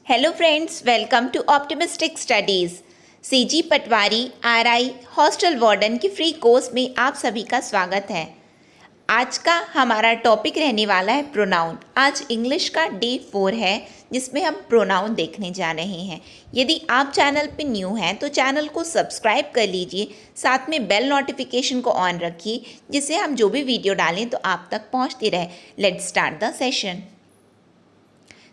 Hello friends, welcome to optimistic studies. CG patwari RI hostel warden की free course में आप सभी का स्वागत है। आज का हमारा टॉपिक रहने वाला है प्रोनाउन। आज इंग्लिश का डे 4 है जिसमें हम प्रोनाउन देखने जा रहे हैं। यदि आप चैनल पे न्यू हैं तो चैनल को सब्सक्राइब कर लीजिए, साथ में बेल नोटिफिकेशन को ऑन रखिए जिससे हम जो भी वीडियो डालें तो आप तक पहुंचती रहे। Let's start the session.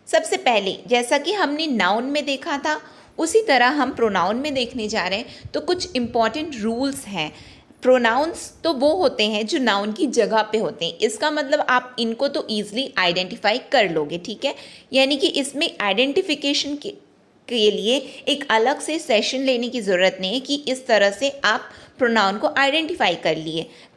सबसे पहले जैसा कि हमने नाउन में देखा था उसी तरह हम प्रोनाउन में देखने जा रहे हैं। तो कुछ इम्पॉर्टेंट रूल्स हैं। प्रोनाउंस तो वो होते हैं जो नाउन की जगह पे होते हैं। इसका मतलब आप इनको तो ईजिली आइडेंटिफाई कर लोगे, ठीक है। यानी कि इसमें आइडेंटिफिकेशन के लिए एक अलग से सेशन लेने की ज़रूरत नहीं है कि इस तरह से आप प्रोनाउन को आइडेंटिफाई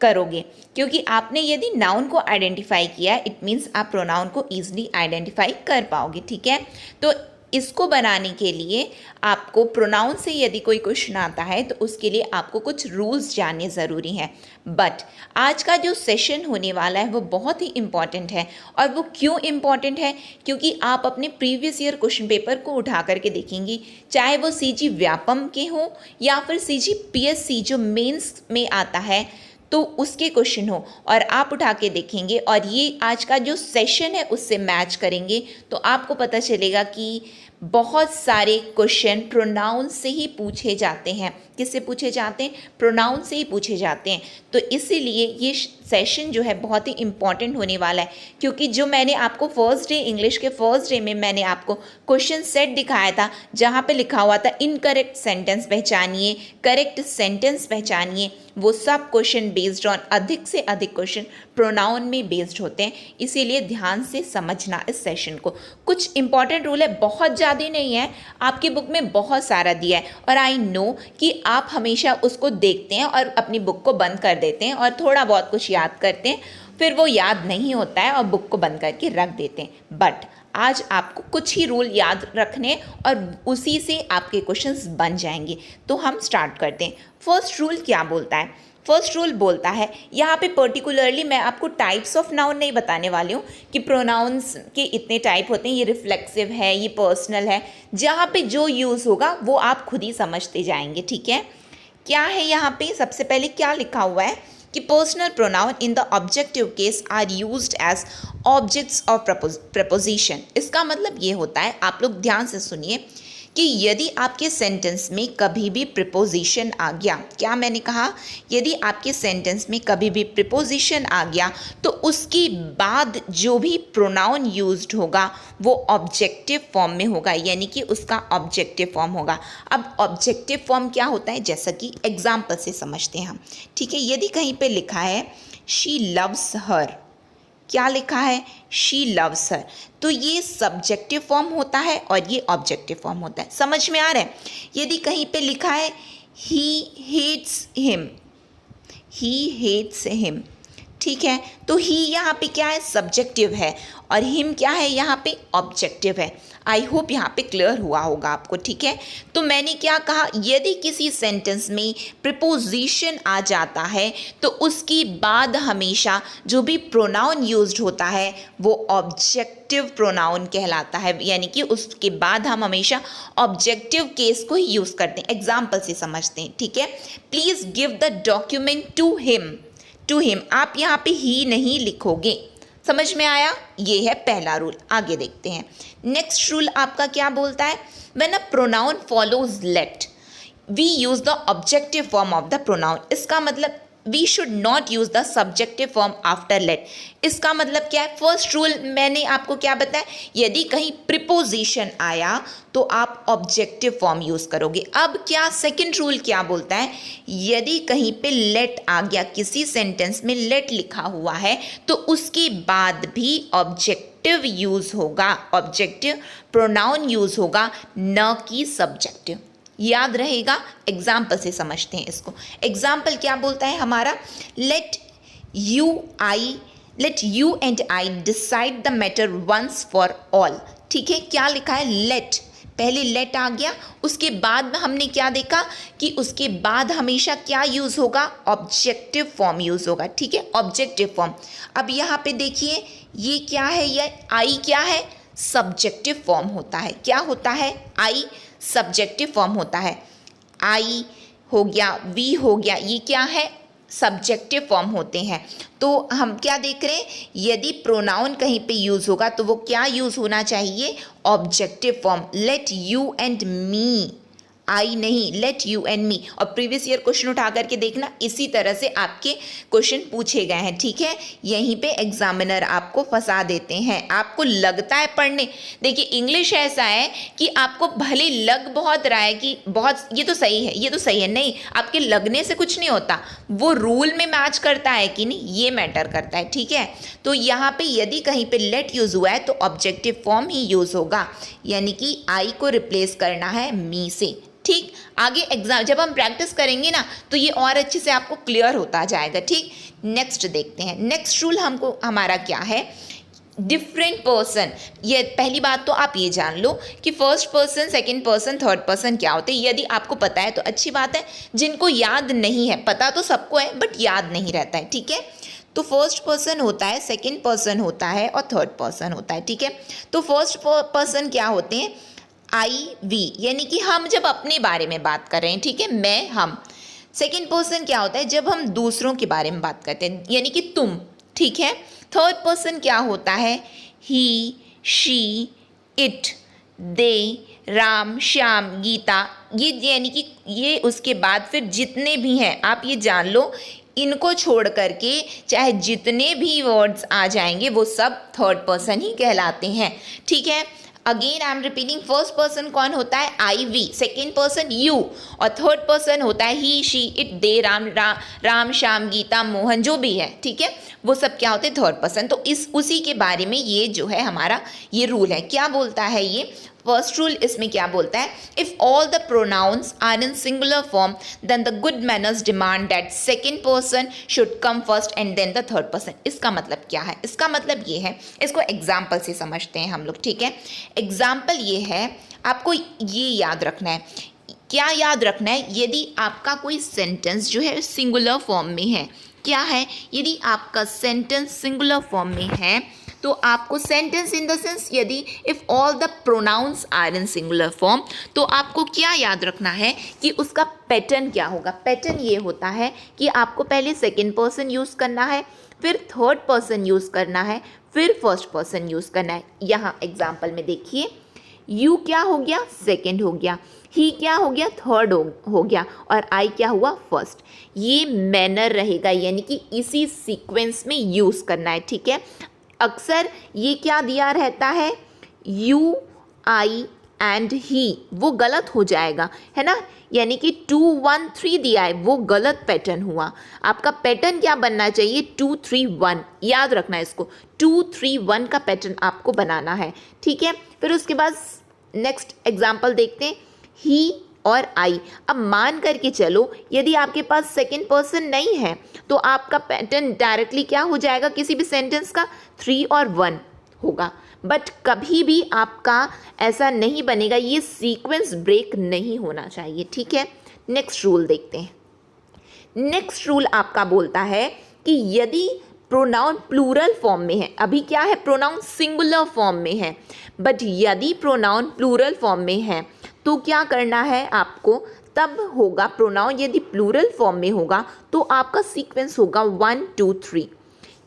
करोगे, क्योंकि आपने यदि नाउन को आइडेंटिफाई किया इट मीन्स आप प्रोनाउन को ईजिली आइडेंटिफाई कर पाओगे, ठीक है। तो इसको बनाने के लिए आपको प्रोनाउन से यदि कोई क्वेश्चन आता है तो उसके लिए आपको कुछ रूल्स जानने ज़रूरी हैं। बट आज का जो सेशन होने वाला है वो बहुत ही इम्पॉर्टेंट है। और वो क्यों इम्पॉर्टेंट है? क्योंकि आप अपने प्रीवियस ईयर क्वेश्चन पेपर को उठा करके देखेंगी, चाहे वो सीजी व्यापम के हों या फिर सीजी पीएससी जो मेंस में आता है तो उसके क्वेश्चन हो, और आप उठा के देखेंगे और ये आज का जो सेशन है उससे मैच करेंगे तो आपको पता चलेगा कि बहुत सारे क्वेश्चन प्रोनाउन से ही पूछे जाते हैं। किससे पूछे जाते हैं? प्रोनाउन से ही पूछे जाते हैं। तो इसीलिए ये सेशन जो है बहुत ही इम्पॉर्टेंट होने वाला है, क्योंकि जो मैंने आपको फर्स्ट डे इंग्लिश के फर्स्ट डे में मैंने आपको क्वेश्चन सेट दिखाया था जहाँ पे लिखा हुआ था इनकरेक्ट सेंटेंस पहचानिए, करेक्ट सेंटेंस पहचानिए, वो सब क्वेश्चन बेस्ड ऑन अधिक से अधिक क्वेश्चन प्रोनाउन में बेस्ड होते हैं। इसीलिए ध्यान से समझना इस सेशन को। कुछ इंपॉर्टेंट रूल है, बहुत ज़्यादा नहीं है, आपकी बुक में बहुत सारा दिया है और आई नो कि आप हमेशा उसको देखते हैं और अपनी बुक को बंद कर देते हैं और थोड़ा बहुत कुछ याद करते हैं, फिर वो याद नहीं होता है और बुक को बंद करके रख देते हैं। बट आज आपको कुछ ही रूल याद रखने और उसी से आपके क्वेश्चंस बन जाएंगे। तो हम स्टार्ट करते हैं। फर्स्ट रूल क्या बोलता है? फर्स्ट रूल बोलता है, यहाँ पे पर्टिकुलरली मैं आपको टाइप्स ऑफ नाउन नहीं बताने वाली हूँ कि प्रोनाउंस के इतने टाइप होते हैं, ये रिफ्लेक्सिव है, ये पर्सनल है। जहाँ पे जो यूज़ होगा वो आप खुद ही समझते जाएंगे, ठीक है। क्या है यहाँ पे? सबसे पहले क्या लिखा हुआ है कि personal pronoun in the objective case are used as objects of preposition. इसका मतलब ये होता है, आप लोग ध्यान से सुनिए, कि यदि आपके सेंटेंस में कभी भी प्रिपोजिशन आ गया, क्या मैंने कहा? यदि आपके सेंटेंस में कभी भी प्रिपोजिशन आ गया तो उसके बाद जो भी प्रोनाउन यूज्ड होगा वो ऑब्जेक्टिव फॉर्म में होगा, यानी कि उसका ऑब्जेक्टिव फॉर्म होगा। अब ऑब्जेक्टिव फॉर्म क्या होता है, जैसा कि एग्जाम्पल से समझते हैं हम, ठीक है। यदि कहीं पे लिखा है शी लव्स हर, क्या लिखा है? शी लव्स हर, तो ये सब्जेक्टिव फॉर्म होता है और ये ऑब्जेक्टिव फॉर्म होता है। समझ में आ रहा है? यदि कहीं पे लिखा है he hates him, he hates him, ठीक है, तो ही यहाँ पे क्या है? सब्जेक्टिव है, और हिम क्या है? यहाँ पे ऑब्जेक्टिव है। आई होप यहाँ पे क्लियर हुआ होगा आपको, ठीक है। तो मैंने क्या कहा, यदि किसी सेंटेंस में प्रिपोजिशन आ जाता है तो उसके बाद हमेशा जो भी प्रोनाउन यूज्ड होता है वो ऑब्जेक्टिव प्रोनाउन कहलाता है, यानी कि उसके बाद हम हमेशा ऑब्जेक्टिव केस को ही यूज़ करते हैं। एग्जाम्पल से समझते हैं, ठीक है। Please give the document to him, to him, आप यहाँ पे ही नहीं लिखोगे। समझ में आया? ये है पहला रूल। आगे देखते हैं। नेक्स्ट रूल आपका क्या बोलता है? When a pronoun follows let we use the objective form of the pronoun. इसका मतलब we should not use the subjective form after let. इसका मतलब क्या है? फर्स्ट रूल मैंने आपको क्या बताया, यदि कहीं प्रिपोजिशन आया तो आप ऑब्जेक्टिव फॉर्म यूज करोगे। अब क्या सेकंड रूल क्या बोलता है? यदि कहीं पे लेट आ गया, किसी सेंटेंस में लेट लिखा हुआ है तो उसके बाद भी ऑब्जेक्टिव यूज होगा, ऑब्जेक्टिव प्रोनाउन यूज होगा, न कि सब्जेक्टिव। याद रहेगा? एग्जाम्पल से समझते हैं इसको। एग्जाम्पल क्या बोलता है हमारा? Let you and I decide the matter once for all, ठीक है। क्या लिखा है? लेट, पहले लेट आ गया, उसके बाद हमने क्या देखा कि उसके बाद हमेशा क्या यूज़ होगा? ऑब्जेक्टिव फॉर्म यूज़ होगा, ठीक है, ऑब्जेक्टिव फॉर्म। अब यहाँ पे देखिए ये क्या है? ये आई क्या है? सब्जेक्टिव फॉर्म होता है। क्या होता है? आई सब्जेक्टिव फॉर्म होता है। आई हो गया, वी हो गया, ये क्या है? सब्जेक्टिव फॉर्म होते हैं। तो हम क्या देख रहे हैं? यदि प्रोनाउन कहीं पे यूज़ होगा तो वो क्या यूज़ होना चाहिए? Objective form. Let you and me, I नहीं, लेट यू एंड मी। और प्रीवियस ईयर क्वेश्चन उठा करके देखना, इसी तरह से आपके क्वेश्चन पूछे गए हैं, ठीक है। यहीं पे एग्जामिनर आपको फंसा देते हैं। आपको लगता है पढ़ने, देखिए इंग्लिश ऐसा है कि आपको भले लग बहुत रहा है कि बहुत ये तो सही है, ये तो सही है, नहीं, आपके लगने से कुछ नहीं होता, वो रूल में मैच करता है कि नहीं, ये मैटर करता है, ठीक है। तो यहाँ पे यदि कहीं पे लेट यूज़ हुआ है तो ऑब्जेक्टिव फॉर्म ही यूज़ होगा, यानी कि आई को रिप्लेस करना है मी से, ठीक। आगे एग्जाम जब हम प्रैक्टिस करेंगे ना तो ये और अच्छे से आपको क्लियर होता जाएगा, ठीक। नेक्स्ट देखते हैं। नेक्स्ट रूल हमारा क्या है? Different person. ये पहली बात तो आप ये जान लो कि first person, second person, third person क्या होते हैं। यदि आपको पता है तो अच्छी बात है, जिनको याद नहीं है, पता तो सबको है बट याद नहीं रहता है, ठीक है। तो फर्स्ट पर्सन होता है, सेकंड पर्सन होता है और थर्ड पर्सन होता है, ठीक है। तो फर्स्ट पर्सन क्या होते हैं? आई वी, यानी कि हम जब अपने बारे में बात कर रहे हैं, ठीक है, मैं, हम। सेकंड पर्सन क्या होता है? जब हम दूसरों के बारे में बात करते हैं, यानी कि तुम, ठीक है। थर्ड पर्सन क्या होता है? ही, शी, इट, दे, राम, श्याम, गीता, ये यानी कि ये उसके बाद फिर जितने भी हैं आप ये जान लो, इनको छोड़ करके चाहे जितने भी वर्ड्स आ जाएंगे वो सब थर्ड पर्सन ही कहलाते हैं, ठीक है। Again I am repeating, first person कौन होता है? आई वी, सेकेंड पर्सन यू, और थर्ड पर्सन होता है ही, शी, इट, दे, राम, श्याम, गीता, मोहन, जो भी है, ठीक है, वो सब क्या होते हैं? Third person. तो उसी के बारे में ये जो है हमारा ये रूल है। क्या बोलता है ये फर्स्ट रूल? इसमें क्या बोलता है? If all the pronouns are in singular form then the good manners demand that second person should come first and then the third person. इसका मतलब क्या है? इसका मतलब ये है, इसको एग्जाम्पल से समझते हैं हम लोग, ठीक है। एग्जाम्पल ये है, आपको ये याद रखना है। क्या याद रखना है? यदि आपका कोई सेंटेंस जो है सिंगुलर फॉर्म में है, क्या है? यदि आपका सेंटेंस सिंगुलर फॉर्म में है तो आपको सेंटेंस इन द सेंस, यदि if all the pronouns are in singular form, तो आपको क्या याद रखना है कि उसका पैटर्न क्या होगा? पैटर्न ये होता है कि आपको पहले सेकंड पर्सन यूज़ करना है, फिर थर्ड पर्सन यूज़ करना है, फिर फर्स्ट पर्सन यूज़ करना है। यहाँ एग्जाम्पल में देखिए, यू क्या हो गया? सेकंड हो गया, ही क्या हो गया? थर्ड हो गया, और आई क्या हुआ? फर्स्ट। ये मैनर रहेगा, यानी कि इसी सीक्वेंस में यूज़ करना है, ठीक है। अक्सर ये क्या दिया रहता है? यू, आई एंड ही, वो गलत हो जाएगा, है ना, यानी कि 2 1 3 दिया है, वो गलत पैटर्न हुआ। आपका पैटर्न क्या बनना चाहिए? 2 3 1, याद रखना है इसको, 2 3 1 का पैटर्न आपको बनाना है, ठीक है। फिर उसके बाद नेक्स्ट एग्जाम्पल देखते हैं, ही और आई। अब मान करके चलो यदि आपके पास सेकंड पर्सन नहीं है तो आपका पैटर्न डायरेक्टली क्या हो जाएगा? किसी भी सेंटेंस का 3 और 1 होगा, बट कभी भी आपका ऐसा नहीं बनेगा, ये सीक्वेंस ब्रेक नहीं होना चाहिए, ठीक है। नेक्स्ट रूल देखते हैं। नेक्स्ट रूल आपका बोलता है कि यदि प्रोनाउन प्लूरल फॉर्म में है, अभी क्या है? प्रोनाउन सिंगुलर फॉर्म में है, बट यदि प्रोनाउन प्लूरल फॉर्म में है तो क्या करना है आपको? तब होगा प्रोनाउन, यदि प्लूरल फॉर्म में होगा तो आपका सीक्वेंस होगा 1 2 3।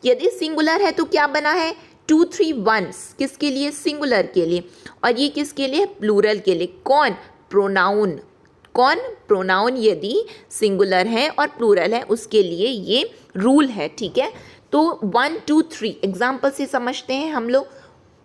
यदि सिंगुलर है तो क्या बना है? 2 3 1, किसके लिए? सिंगुलर के लिए, और ये किसके लिए? प्लूरल के लिए। कौन? प्रोनाउन। कौन? प्रोनाउन यदि सिंगुलर है और प्लूरल है उसके लिए ये रूल है, ठीक है। तो 1 2 3 एग्जाम्पल से समझते हैं हम लोग।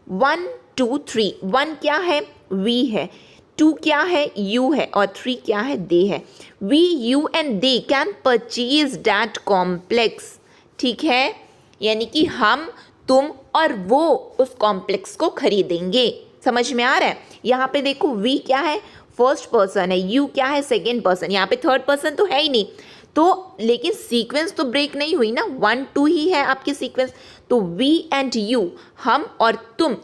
1 2 3, 1 क्या है? वी है, 2 क्या है? यू है, और 3 क्या है? दे है। We, you and they can purchase that complex, ठीक है, यानी कि हम, तुम और वो उस कॉम्प्लेक्स को खरीदेंगे। समझ में आ रहा है? यहाँ पे देखो, वी क्या है? फर्स्ट पर्सन है, यू क्या है? सेकेंड पर्सन, यहाँ पे थर्ड पर्सन तो है ही नहीं, तो लेकिन सीक्वेंस तो ब्रेक नहीं हुई ना, 1 2 ही है आपकी सीक्वेंस। तो वी एंड यू, हम और तुम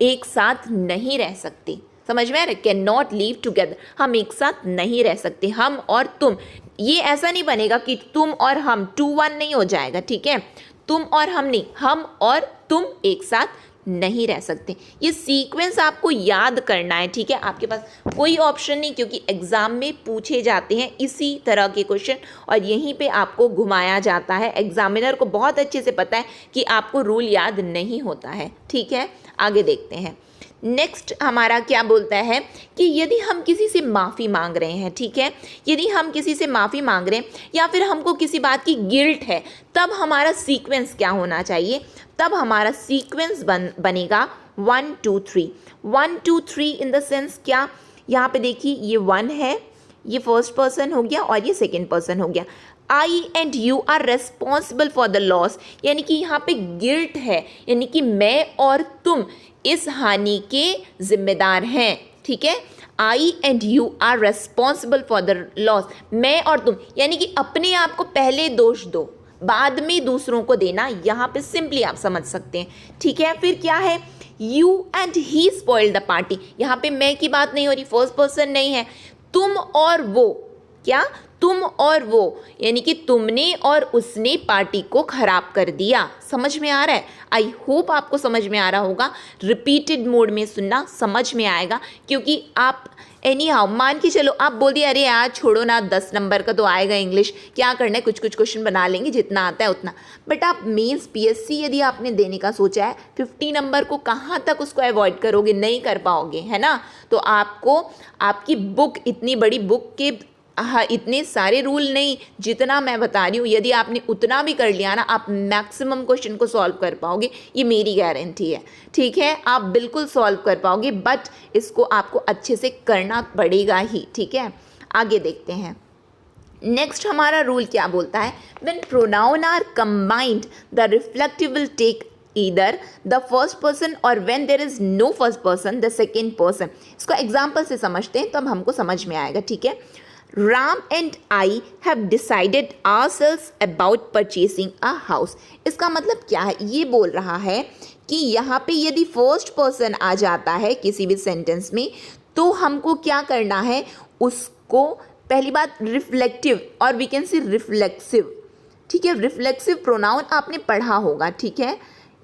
एक साथ नहीं रह सकते। समझ में आ रहा है? कैन नॉट लिव टुगेदर, हम एक साथ नहीं रह सकते, हम और तुम। ये ऐसा नहीं बनेगा कि तुम और हम, 2 1 नहीं हो जाएगा, ठीक है। तुम और हम नहीं, हम और तुम एक साथ नहीं रह सकते। ये सीक्वेंस आपको याद करना है, ठीक है। आपके पास कोई ऑप्शन नहीं, क्योंकि एग्ज़ाम में पूछे जाते हैं इसी तरह के क्वेश्चन और यहीं पे आपको घुमाया जाता है। एग्जामिनर को बहुत अच्छे से पता है कि आपको रूल याद नहीं होता है, ठीक है। आगे देखते हैं। नेक्स्ट हमारा क्या बोलता है कि यदि हम किसी से माफ़ी मांग रहे हैं, ठीक है, यदि हम किसी से माफ़ी मांग रहे हैं या फिर हमको किसी बात की गिल्ट है, तब हमारा सीक्वेंस क्या होना चाहिए? तब हमारा सीक्वेंस बनेगा 1 2 3। 1 2 3 इन द सेंस क्या? यहाँ पे देखिए, ये 1 है, ये फर्स्ट पर्सन हो गया और ये सेकेंड पर्सन हो गया। I and you are responsible for the loss, यानी कि यहाँ पे गिल्ट है, यानी कि मैं और तुम इस हानि के जिम्मेदार हैं, ठीक है। I and you are responsible for the loss, मैं और तुम, यानी कि अपने आप को पहले दोष दो, बाद में दूसरों को देना, यहाँ पे सिंपली आप समझ सकते हैं, ठीक है। फिर क्या है? You and he spoiled the party, यहाँ पे मैं की बात नहीं हो रही, फर्स्ट पर्सन नहीं है, तुम और वो, क्या? तुम और वो, यानी कि तुमने और उसने पार्टी को खराब कर दिया। समझ में आ रहा है? आई होप आपको समझ में आ रहा होगा। रिपीटेड मोड में सुनना, समझ में आएगा, क्योंकि आप एनी हाउ मान के चलो, आप बोल दिए अरे यार छोड़ो ना, 10 नंबर का तो आएगा इंग्लिश, क्या करना है, कुछ कुछ क्वेश्चन बना लेंगे, जितना आता है उतना। बट आप मेंस पीएससी यदि आपने देने का सोचा है, 50 नंबर को कहाँ तक उसको अवॉइड करोगे? नहीं कर पाओगे, है ना। तो आपको आपकी बुक, इतनी बड़ी बुक के इतने सारे रूल नहीं, जितना मैं बता रही हूँ, यदि आपने उतना भी कर लिया ना, आप मैक्सिमम क्वेश्चन को सॉल्व कर पाओगे, ये मेरी गारंटी है, ठीक है। आप बिल्कुल सॉल्व कर पाओगे, बट इसको आपको अच्छे से करना पड़ेगा ही, ठीक है। आगे देखते हैं। नेक्स्ट हमारा रूल क्या बोलता है? When pronoun are combined the reflexive will take either the first person or when there is no first person the second person। इसको एग्जाम्पल से समझते हैं, तब हमको समझ में आएगा, ठीक है। Ram and I have decided ourselves about purchasing a house। इसका मतलब क्या है? ये बोल रहा है कि यहाँ पे यदि फर्स्ट पर्सन आ जाता है किसी भी सेंटेंस में, तो हमको क्या करना है? उसको पहली बात रिफ्लेक्टिव, और वी कैन सी रिफ्लेक्सिव, ठीक है। रिफ्लेक्सिव प्रोनाउन आपने पढ़ा होगा, ठीक है।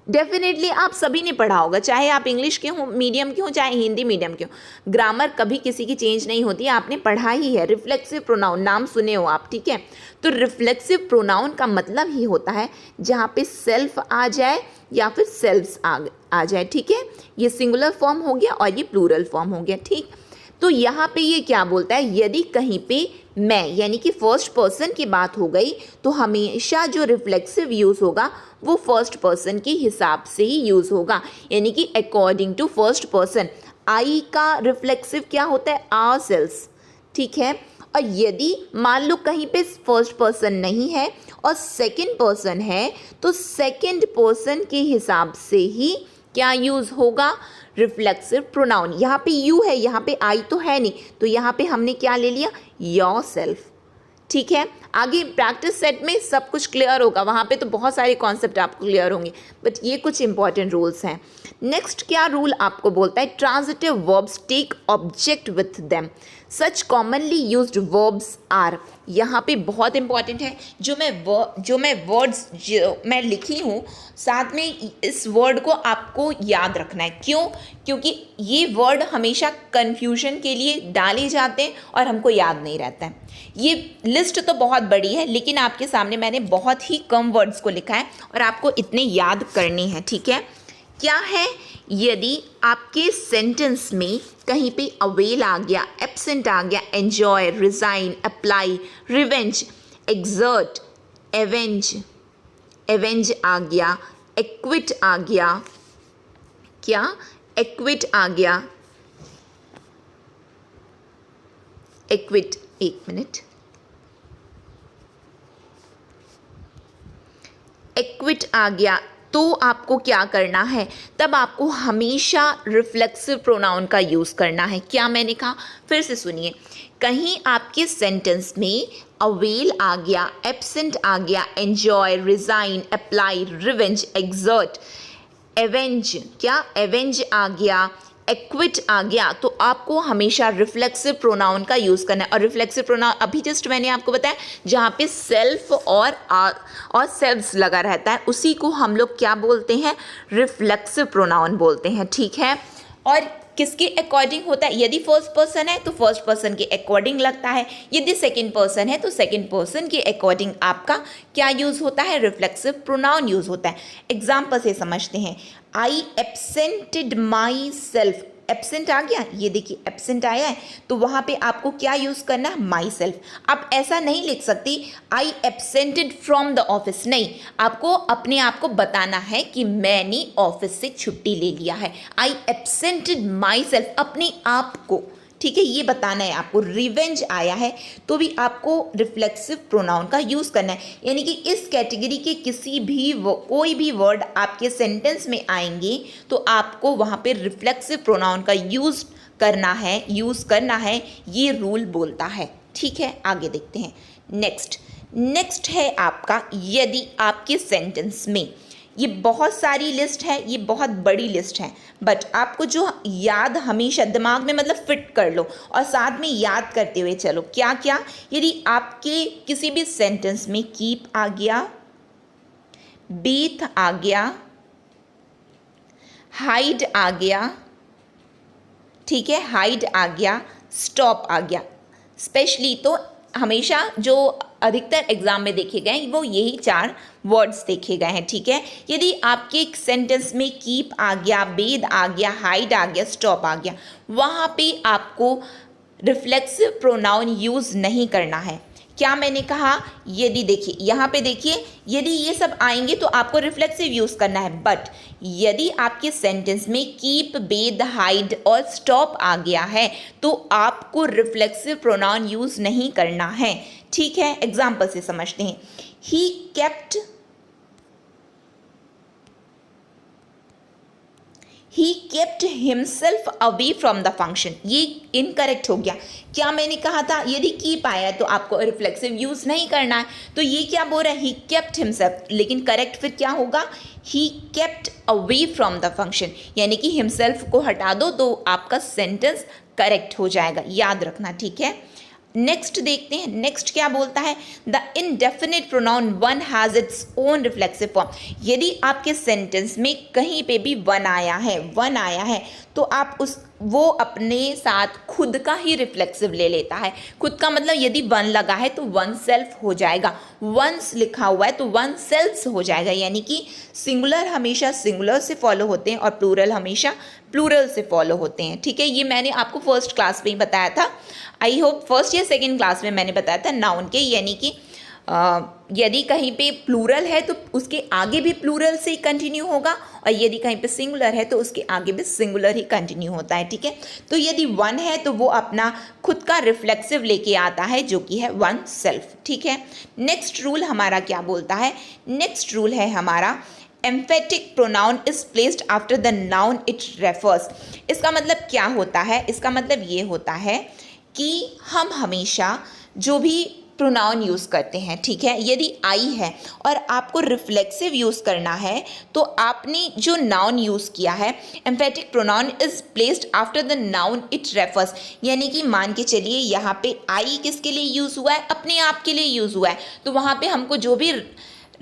डेफिनेटली आप सभी ने पढ़ा होगा, चाहे आप इंग्लिश के हो मीडियम के हो, चाहे हिंदी मीडियम के हो। ग्रामर कभी किसी की चेंज नहीं होती, आपने पढ़ा ही है। रिफ्लेक्सिव प्रोनाउन नाम सुने हो आप, ठीक है। तो रिफ्लेक्सिव प्रोनाउन का मतलब ही होता है जहाँ पे सेल्फ आ जाए या फिर सेल्फ्स आ जाए, ठीक है। ये सिंगुलर फॉर्म हो गया और ये प्लूरल फॉर्म हो गया, ठीक। तो यहाँ पे ये क्या बोलता है? यदि कहीं पे मैं यानी कि फर्स्ट पर्सन की बात हो गई, तो हमेशा जो रिफ्लेक्सिव यूज़ होगा वो फर्स्ट पर्सन के हिसाब से ही यूज़ होगा, यानी कि अकॉर्डिंग टू फर्स्ट पर्सन। आई का रिफ्लेक्सिव क्या होता है? आवरसेल्व्स, ठीक है। और यदि मान लो कहीं पे फर्स्ट पर्सन नहीं है और सेकंड पर्सन है, तो सेकंड पर्सन के हिसाब से ही क्या यूज़ होगा? Reflexive pronoun. यहाँ पे यू है, यहाँ पे आई तो है नहीं, तो यहाँ पे हमने क्या ले लिया? योरसेल्फ, ठीक है। आगे प्रैक्टिस सेट में सब कुछ क्लियर होगा, वहाँ पे तो बहुत सारे कॉन्सेप्ट आपको क्लियर होंगे, बट ये कुछ इंपॉर्टेंट रूल्स हैं। नेक्स्ट क्या रूल आपको बोलता है? Transitive verbs take object with them, such commonly used verbs are. यहाँ पे बहुत इंपॉर्टेंट है, जो मैं वर्ड्स जो मैं लिखी हूँ, साथ में इस वर्ड को आपको याद रखना है। क्यों? क्योंकि ये वर्ड हमेशा कन्फ्यूजन के लिए डाले जाते हैं और हमको याद नहीं रहता है। ये लिस्ट तो बहुत बड़ी है, लेकिन आपके सामने मैंने बहुत ही कम वर्ड्स को लिखा है और आपको इतने याद करने हैं, ठीक है। क्या है? यदि आपके सेंटेंस में कहीं पे अवेल आ गया, एब्सेंट आ गया, enjoy, resign, apply, revenge, exert, avenge आ गया, एक्विट आ गया, क्या? एक्विट आ गया, एक्विट, एक मिनट, एक्विट आ गया, तो आपको क्या करना है? तब आपको हमेशा रिफ्लेक्सिव प्रोनाउन का यूज़ करना है। क्या मैंने कहा? फिर से सुनिए। कहीं आपके सेंटेंस में अवेल आ गया, एब्सेंट आ गया, enjoy, resign, apply, revenge, exert, avenge, क्या? एवेंज आ गया, एक्विट आ गया तो आपको हमेशा रिफ्लेक्सिव प्रोनाउन का यूज़ करना है। और रिफ्लेक्सिव प्रोनाउन अभी जस्ट मैंने आपको बताया, जहाँ पे सेल्फ और सेल्व्स लगा रहता है उसी को हम लोग क्या बोलते हैं, रिफ्लेक्सिव प्रोनाउन बोलते हैं, ठीक है। और किसके अकॉर्डिंग होता है, यदि फर्स्ट पर्सन है तो फर्स्ट पर्सन के अकॉर्डिंग लगता है, यदि सेकंड पर्सन है तो सेकंड पर्सन के अकॉर्डिंग आपका क्या यूज़ होता है, रिफ्लेक्सिव प्रोनाउन यूज़ होता है। एग्जाम्पल से समझते हैं, आई एब्सेंटेड माई सेल्फ, एब्सेंट आ गया, ये देखिए एब्सेंट आया है तो वहाँ पे आपको क्या यूज़ करना है, माई सेल्फ। आप ऐसा नहीं लिख सकती आई एब्सेंटेड फ्रॉम द ऑफिस, नहीं, आपको अपने आप को बताना है कि मैंने ऑफिस से छुट्टी ले लिया है। आई एब्सेंटेड माई सेल्फ, अपने आप को, ठीक है, ये बताना है आपको। रिवेंज आया है तो भी आपको रिफ्लेक्सिव प्रोनाउन का यूज़ करना है, यानी कि इस कैटेगरी के किसी भी कोई भी वर्ड आपके सेंटेंस में आएंगे तो आपको वहाँ पे रिफ्लेक्सिव प्रोनाउन का यूज़ करना है, ये रूल बोलता है, ठीक है। आगे देखते हैं, नेक्स्ट है आपका, यदि आपके सेंटेंस में, ये बहुत सारी लिस्ट है, ये बहुत बड़ी लिस्ट है, बट आपको जो याद हमेशा दिमाग में मतलब फिट कर लो और साथ में याद करते हुए चलो, क्या क्या, यदि आपके किसी भी सेंटेंस में कीप आ गया, बीथ आ गया, हाइड आ गया, ठीक है, हाइड आ गया, स्टॉप आ गया, स्पेशली तो हमेशा जो अधिकतर एग्जाम में देखे गए वो यही 4 वर्ड्स देखे गए हैं, ठीक है। यदि आपके सेंटेंस में कीप आ गया, बेद आ गया, हाइड आ गया, स्टॉप आ गया, वहाँ पे आपको रिफ्लेक्सिव प्रोनाउन यूज़ नहीं करना है। क्या मैंने कहा, यदि देखिए यहाँ पे देखिए, यदि ये सब आएंगे तो आपको रिफ्लेक्सिव यूज़ करना है, बट यदि आपके सेंटेंस में कीप, बेद, हाइड और स्टॉप आ गया है तो आपको रिफ्लेक्सिव प्रोनाउन यूज़ नहीं करना है, ठीक है। एग्जाम्पल से समझते हैं, he kept himself away from the function, ये इनकरेक्ट हो गया। क्या मैंने कहा था, यदि कीप आया तो आपको रिफ्लेक्सिव यूज़ नहीं करना है, तो ये क्या बोल रहा है, ही केप्ट हिमसेल्फ, लेकिन करेक्ट फिर क्या होगा, he kept away from the function, यानी कि हिमसेल्फ को हटा दो तो आपका सेंटेंस करेक्ट हो जाएगा, याद रखना, ठीक है। नेक्स्ट देखते हैं, नेक्स्ट क्या बोलता है, the indefinite pronoun one has its own reflexive form, यदि आपके सेंटेंस में कहीं पे भी वन आया है तो आप वो अपने साथ खुद का ही रिफ्लेक्सिव ले लेता है। खुद का मतलब यदि वन लगा है तो वन सेल्फ हो जाएगा, वंस लिखा हुआ है तो वन सेल्फ्स हो जाएगा, यानी कि सिंगुलर हमेशा सिंगुलर से फॉलो होते हैं और प्लूरल हमेशा प्लूरल से फॉलो होते हैं, ठीक है। ये मैंने आपको फर्स्ट क्लास में ही बताया था, आई होप फर्स्ट या सेकेंड क्लास में मैंने बताया था नाउन के, यानी कि यदि कहीं पे प्लूरल है तो उसके आगे भी प्लूरल से ही कंटिन्यू होगा और यदि कहीं पे सिंगुलर है तो उसके आगे भी सिंगुलर ही कंटिन्यू होता है, ठीक है। तो यदि वन है तो वो अपना खुद का रिफ्लेक्सिव लेके आता है जो कि है वन सेल्फ, ठीक है। नेक्स्ट रूल हमारा क्या बोलता है, नेक्स्ट रूल है हमारा emphatic pronoun is placed after the noun it refers. इसका मतलब क्या होता है, इसका मतलब ये होता है कि हम हमेशा जो भी प्रोनाउन यूज़ करते हैं, ठीक है, यदि आई है और आपको रिफ्लेक्सिव यूज़ करना है तो आपने जो नाउन यूज़ किया है, emphatic pronoun is placed after the noun it refers, यानी कि मान के चलिए यहाँ पे आई किसके लिए यूज़ हुआ है, अपने आप के लिए यूज़ हुआ है, तो वहाँ पे हमको जो भी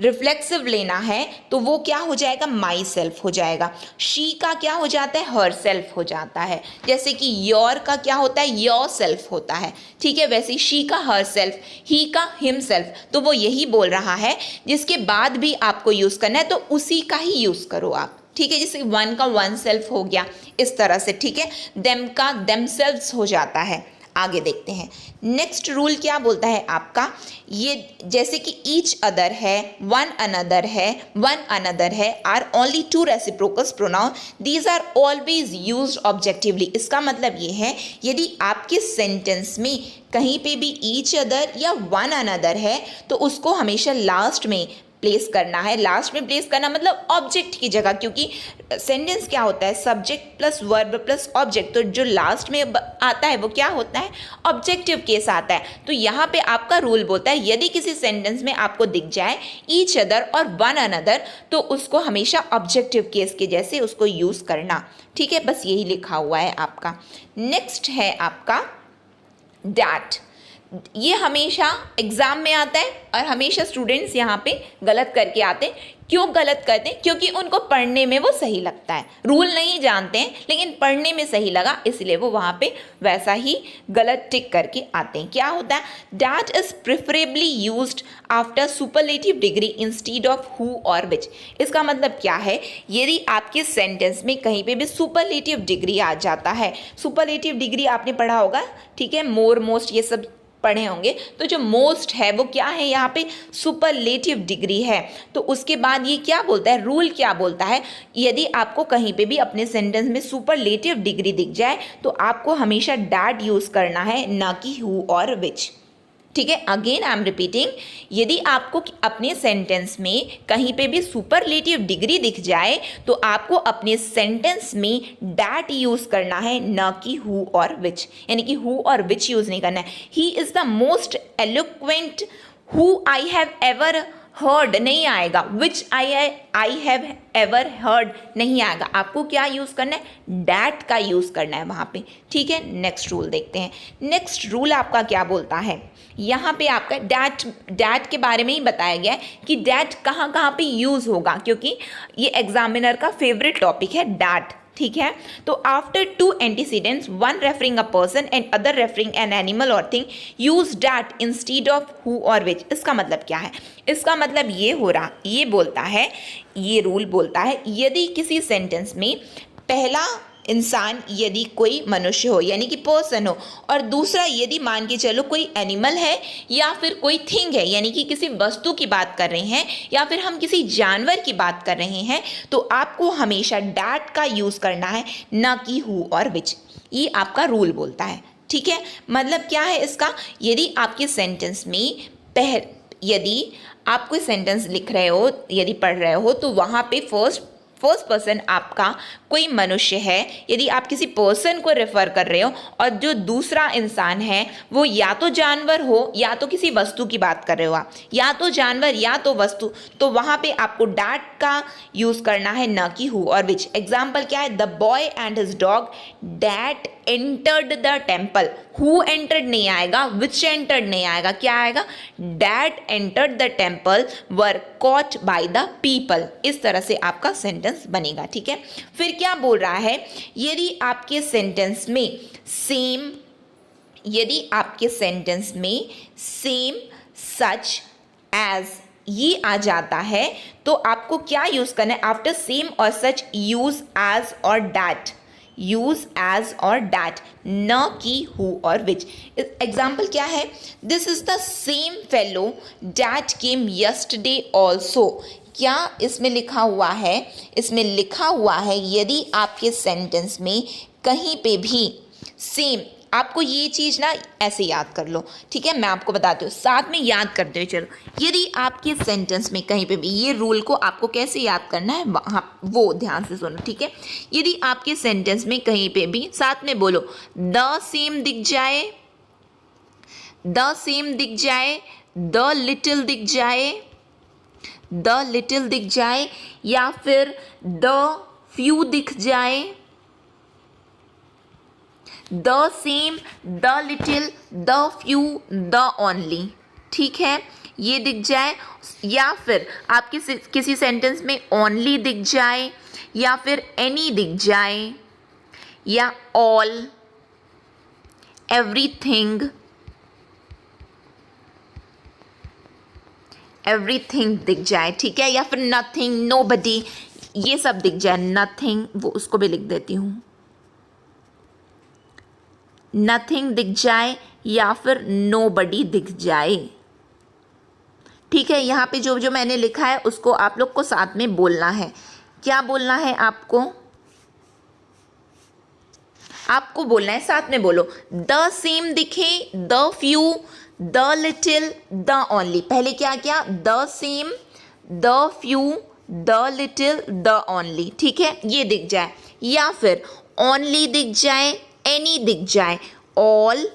रिफ्लेक्सिव लेना है तो वो क्या हो जाएगा, माई सेल्फ हो जाएगा। शी का क्या हो जाता है, हर सेल्फ हो जाता है, जैसे कि योर का क्या होता है, योर सेल्फ होता है, ठीक है। वैसे शी का हर सेल्फ, ही का हिम सेल्फ, तो वो यही बोल रहा है जिसके बाद भी आपको यूज़ करना है तो उसी का ही यूज़ करो आप, ठीक है। जैसे वन का वन सेल्फ हो गया इस तरह से, ठीक है। देम का देम सेल्व्स हो जाता है। आगे देखते हैं, नेक्स्ट रूल क्या बोलता है आपका, ये जैसे कि ईच अदर है, वन अनदर है, are only two reciprocal pronoun, these are always used objectively. इसका मतलब ये है यदि आपके सेंटेंस में कहीं पे भी ईच अदर या वन अनदर है तो उसको हमेशा लास्ट में प्लेस करना है, लास्ट में प्लेस करना मतलब ऑब्जेक्ट की जगह, क्योंकि सेंटेंस क्या होता है, subject plus verb plus object, तो जो लास्ट में आता है वो क्या होता है, ऑब्जेक्टिव केस आता है। तो यहाँ पे आपका रूल बोलता है यदि किसी सेंटेंस में आपको दिख जाए ईच अदर और वन अनदर, तो उसको हमेशा ऑब्जेक्टिव केस के जैसे उसको यूज करना। ठीक है, बस यही लिखा हुआ है आपका। नेक्स्ट है आपका दैट। ये हमेशा एग्जाम में आता है और हमेशा स्टूडेंट्स यहाँ पे गलत करके आते हैं। क्यों गलत करते हैं? क्योंकि उनको पढ़ने में वो सही लगता है, रूल नहीं जानते हैं लेकिन पढ़ने में सही लगा, इसलिए वो वहाँ पे वैसा ही गलत टिक करके आते हैं। क्या होता है, that is preferably used after superlative degree instead of who और विच। इसका मतलब क्या है, यदि आपके सेंटेंस में कहीं पे भी सुपरलेटिव डिग्री आ जाता है, सुपरलेटिव डिग्री आपने पढ़ा होगा, ठीक है, मोर, मोस्ट, ये सब पढ़े होंगे, तो जो मोस्ट है वो क्या है, यहाँ पे सुपरलेटिव डिग्री है। तो उसके बाद ये क्या बोलता है, रूल क्या बोलता है, यदि आपको कहीं पे भी अपने सेंटेंस में सुपरलेटिव डिग्री दिख जाए तो आपको हमेशा दैट यूज करना है, ना कि हु और विच। ठीक है, अगेन आई एम रिपीटिंग, यदि आपको अपने सेंटेंस में कहीं पे भी सुपरलेटिव डिग्री दिख जाए तो आपको अपने सेंटेंस में दैट यूज करना है, ना कि हु और विच, यानी कि हु और विच यूज नहीं करना है। He is the most eloquent who I have ever heard नहीं आएगा, विच आई हैव एवर हर्ड नहीं आएगा, आपको क्या यूज करना है, डैट का यूज करना है वहां पे। ठीक है, नेक्स्ट रूल देखते हैं। नेक्स्ट रूल आपका क्या बोलता है, यहाँ पे आपका डैट के बारे में ही बताया गया है कि डैट कहाँ कहाँ पे यूज होगा, क्योंकि ये एग्जामिनर का फेवरेट टॉपिक है डैट। ठीक है, तो after two antecedents, one referring a person and other referring an animal और thing, use that instead of who और विच। इसका मतलब क्या है, इसका मतलब ये बोलता है, ये रूल बोलता है यदि किसी सेंटेंस में पहला इंसान यदि कोई मनुष्य हो यानी कि पर्सन हो, और दूसरा यदि मान के चलो कोई एनिमल है या फिर कोई थिंग है, यानी कि किसी वस्तु की बात कर रहे हैं या फिर हम किसी जानवर की बात कर रहे हैं, तो आपको हमेशा डैट का यूज करना है, ना कि हु और विच। ये आपका रूल बोलता है। ठीक है, मतलब क्या है इसका, यदि आपके सेंटेंस में यदि आप कोई सेंटेंस लिख रहे हो, यदि पढ़ रहे हो, तो वहाँ पे फर्स्ट पर्सन आपका कोई मनुष्य है, यदि आप किसी पर्सन को रेफर कर रहे हो और जो दूसरा इंसान है वो या तो जानवर हो या तो किसी वस्तु की बात कर रहे हो आप, या तो जानवर या तो वस्तु, तो वहाँ पे आपको डैट का यूज करना है, ना कि हु और विच। एग्जाम्पल क्या है, the boy and his dog that entered the temple. Who entered नहीं आएगा, विच एंटर्ड नहीं आएगा, क्या आएगा, that entered the temple were caught by the people. इस तरह से आपका सेंटेंस बनेगा। ठीक है, फिर क्या बोल रहा है, यदि आपके सेंटेंस में सेम सच एज ये आ जाता है तो आपको क्या यूज करना है, आफ्टर सेम और सच यूज एज और डैट, यूज एज और डैट, न कि हु और विच। एग्जाम्पल क्या है, this is the same fellow that came yesterday also. क्या इसमें लिखा हुआ है, इसमें लिखा हुआ है यदि आपके सेंटेंस में कहीं पे भी सेम, आपको ये चीज़ ना ऐसे याद कर लो। ठीक है, मैं आपको बताती हूँ, साथ में याद करते हुए चलो। यदि आपके सेंटेंस में कहीं पे भी, ये रूल को आपको कैसे याद करना है वहाँ वो ध्यान से सुनो। ठीक है, यदि आपके सेंटेंस में कहीं पे भी साथ में बोलो द सेम दिख जाए, द सेम दिख जाए, द लिटिल दिख जाए, द लिटिल दिख जाए, या फिर द फ्यू दिख जाए, the same, the little, the few, the only. ठीक है, ये दिख जाए, या फिर आपके किसी सेंटेंस में ओनली दिख जाए, या फिर एनी दिख जाए, या ऑल, एवरीथिंग, एवरीथिंग दिख जाए। ठीक है, या फिर नथिंग, नोबडी, ये सब दिख जाए। नथिंग, वो उसको भी लिख देती हूँ, नथिंग दिख जाए या फिर नोबडी दिख जाए। ठीक है, यहाँ पे जो जो मैंने लिखा है उसको आप लोग को साथ में बोलना है। क्या बोलना है आपको, आपको बोलना है, साथ में बोलो, द सेम दिखे, the few, the little, the only. पहले क्या किया, the same, the few, the little, the only, ठीक है, ये दिख जाए, या फिर ओनली दिख जाए, एनी दिख जाए, ऑल,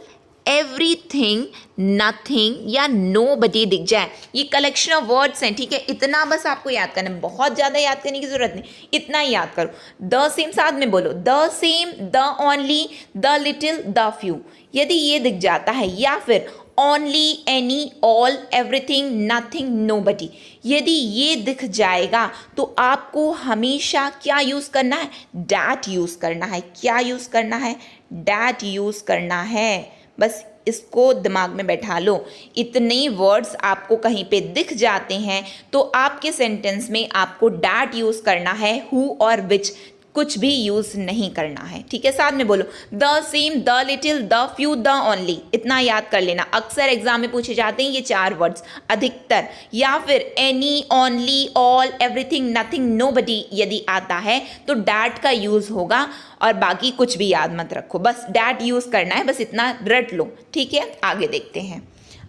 एवरीथिंग, नथिंग या नोबडी दिख जाए। ये कलेक्शन ऑफ वर्ड्स हैं, ठीक है, इतना बस आपको याद करना है, बहुत ज़्यादा याद करने की जरूरत नहीं, इतना ही याद करो। द सेम साथ में बोलो, the same, the only, the little, the few, यदि ये दिख जाता है, या फिर only, any, all, everything, nothing, nobody, यदि ये दिख जाएगा तो आपको हमेशा क्या यूज़ करना है, डैट यूज़ करना है। क्या यूज़ करना है, डैट यूज़ करना है। बस इसको दिमाग में बैठा लो। इतने वर्ड्स आपको कहीं पे दिख जाते हैं तो आपके सेंटेंस में आपको डैट यूज़ करना है, हु और विच कुछ भी यूज़ नहीं करना है, ठीक है। साथ में बोलो, the same, the little, the few, the only, इतना याद कर लेना। अक्सर एग्जाम में पूछे जाते हैं ये 4 वर्ड्स अधिकतर, या फिर any, only, all, everything, nothing, nobody यदि आता है तो डैट का यूज़ होगा, और बाकी कुछ भी याद मत रखो, बस डैट यूज़ करना है, बस इतना रट लो, ठीक है। आगे देखते हैं,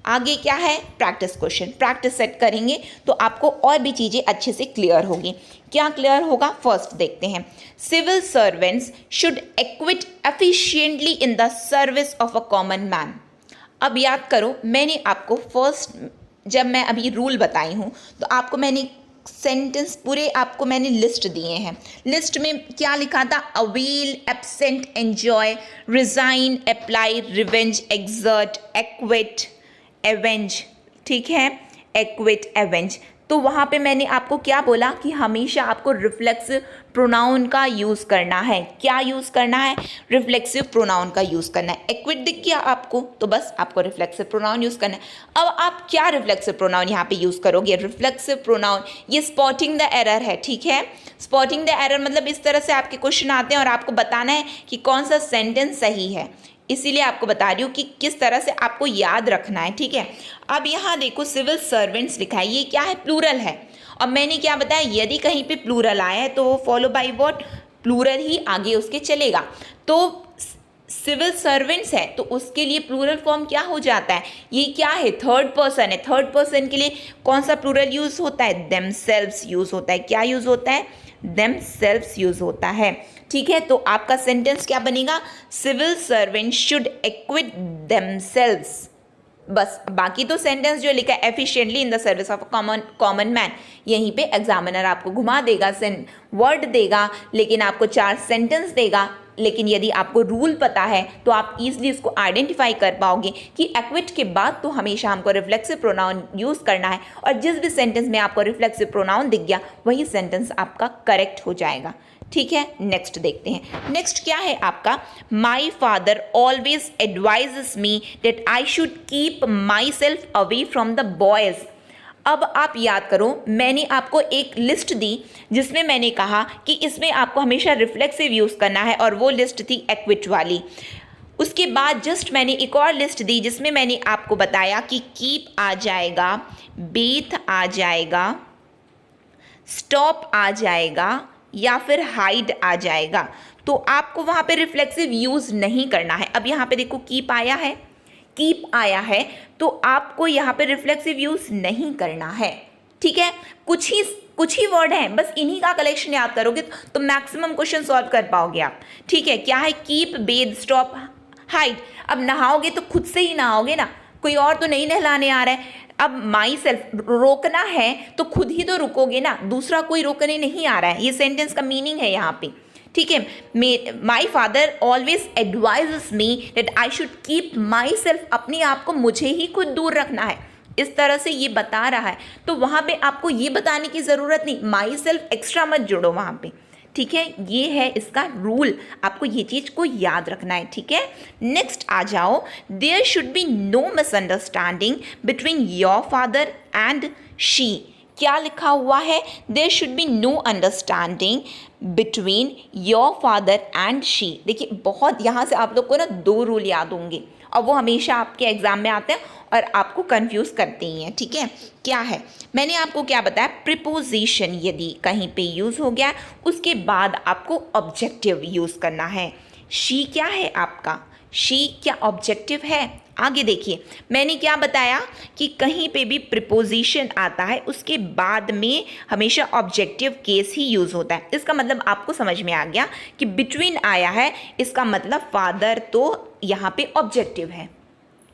आगे क्या है, प्रैक्टिस क्वेश्चन। प्रैक्टिस सेट करेंगे तो आपको और भी चीज़ें अच्छे से क्लियर होगी। क्या क्लियर होगा, फर्स्ट देखते हैं। Civil servants should acquit efficiently in the service of a common man. अब याद करो, मैंने आपको फर्स्ट जब मैं अभी रूल बताई हूँ तो आपको मैंने सेंटेंस पूरे आपको मैंने लिस्ट दिए हैं। लिस्ट में क्या लिखा था, avail, absent, enjoy, resign, apply, revenge, exert, equity, avenge, ठीक है, एक्विट, एवेंज। तो वहाँ पे मैंने आपको क्या बोला कि हमेशा आपको रिफ्लेक्सिव प्रोनाउन का यूज़ करना है। क्या यूज़ करना है, रिफ्लेक्सिव प्रोनाउन का यूज़ करना है। एक्विट दिख गया आपको तो बस आपको रिफ्लेक्सिव प्रोनाउन यूज़ करना है। अब आप क्या रिफ्लेक्सिव प्रोनाउन यहाँ पे यूज़ करोगे, रिफ्लेक्सिव प्रोनाउन ये स्पॉटिंग द एरर है, ठीक है। स्पॉटिंग द एरर मतलब इस तरह से आपके क्वेश्चन आते हैं और आपको बताना है कि कौन सा सेंटेंस सही है, इसीलिए आपको बता रही हूँ कि किस तरह से आपको याद रखना है, ठीक है। अब यहाँ देखो सिविल सर्वेंट्स लिखा है, ये क्या है, प्लूरल है, और मैंने क्या बताया, यदि कहीं पे प्लूरल आया है तो वो फॉलो बाय व्हाट, प्लूरल ही आगे उसके चलेगा। तो सिविल सर्वेंट्स है तो उसके लिए प्लूरल फॉर्म क्या हो जाता है, ये क्या है, थर्ड पर्सन है। थर्ड पर्सन के लिए कौन सा प्लूरल यूज होता है, देमसेल्व्स यूज होता है। क्या यूज होता है, देमसेल्व्स यूज होता है, ठीक है। तो आपका सेंटेंस क्या बनेगा, civil servant should acquit themselves. बस बाकी तो सेंटेंस जो लिखा है efficiently in the service of common man, यहीं पे एग्जामिनर आपको घुमा देगा, वर्ड देगा, लेकिन आपको 4 सेंटेंस देगा। लेकिन यदि आपको रूल पता है तो आप इजीली इसको आइडेंटिफाई कर पाओगे कि एक्विट के बाद तो हमेशा हमको रिफ्लेक्सिव प्रोनाउन यूज़ करना है, और जिस भी सेंटेंस में आपको रिफ्लेक्सिव प्रोनाउन दिख गया वही सेंटेंस आपका करेक्ट हो जाएगा, ठीक है। नेक्स्ट देखते हैं, नेक्स्ट क्या है आपका, my father always advises me that I should keep my self away from the boys. अब आप याद करो, मैंने आपको एक लिस्ट दी जिसमें मैंने कहा कि इसमें आपको हमेशा रिफ्लेक्सिव यूज़ करना है, और वो लिस्ट थी एक्विट वाली। उसके बाद जस्ट मैंने एक और लिस्ट दी जिसमें मैंने आपको बताया कि कीप आ जाएगा, बेथ आ जाएगा, स्टॉप आ जाएगा, या फिर हाइड आ जाएगा। तो आपको वहाँ पे रिफ्लेक्सिव यूज़ नहीं करना है। अब यहाँ पे देखो कीप आया है, कीप आया है तो आपको यहाँ पे रिफ्लेक्सिव यूज़ नहीं करना है, ठीक है। कुछ ही वर्ड हैं, बस इन्हीं का कलेक्शन याद करोगे तो मैक्सिमम क्वेश्चन सॉल्व कर पाओगे आप, ठीक है। क्या है, कीप, बेथ, स्टॉप, हाइड। अब नहाओगे तो खुद से ही नहाओगे ना, कोई और तो नहीं नहलाने आ रहा है। अब माई सेल्फ रोकना है तो खुद ही तो रुकोगे ना, दूसरा कोई रोकने नहीं आ रहा है, ये सेंटेंस का मीनिंग है यहाँ पे, ठीक है। My father always advises me that I should keep my self, अपने आप को मुझे ही खुद दूर रखना है, इस तरह से ये बता रहा है। तो वहाँ पे आपको ये बताने की ज़रूरत नहीं, माई सेल्फ एक्स्ट्रा मत जोड़ो वहाँ पे, ठीक है। ये है इसका रूल, आपको ये चीज़ को याद रखना है, ठीक है। नेक्स्ट आ जाओ, there should be no misunderstanding between your father and she. क्या लिखा हुआ है, there should be no understanding between your father and she. देखिए बहुत यहाँ से आप लोग को ना 2 रूल याद होंगे, और वो हमेशा आपके एग्जाम में आते हैं और आपको कंफ्यूज करते ही हैं, ठीक है। क्या है, मैंने आपको क्या बताया, प्रीपोजिशन यदि कहीं पे यूज़ हो गया उसके बाद आपको ऑब्जेक्टिव यूज़ करना है। शी क्या है आपका, शी क्या ऑब्जेक्टिव है, आगे देखिए, मैंने क्या बताया कि कहीं पे भी प्रिपोजिशन आता है उसके बाद में हमेशा ऑब्जेक्टिव केस ही यूज होता है। इसका मतलब आपको समझ में आ गया कि बिटवीन आया है, इसका मतलब फादर तो यहाँ पे ऑब्जेक्टिव है।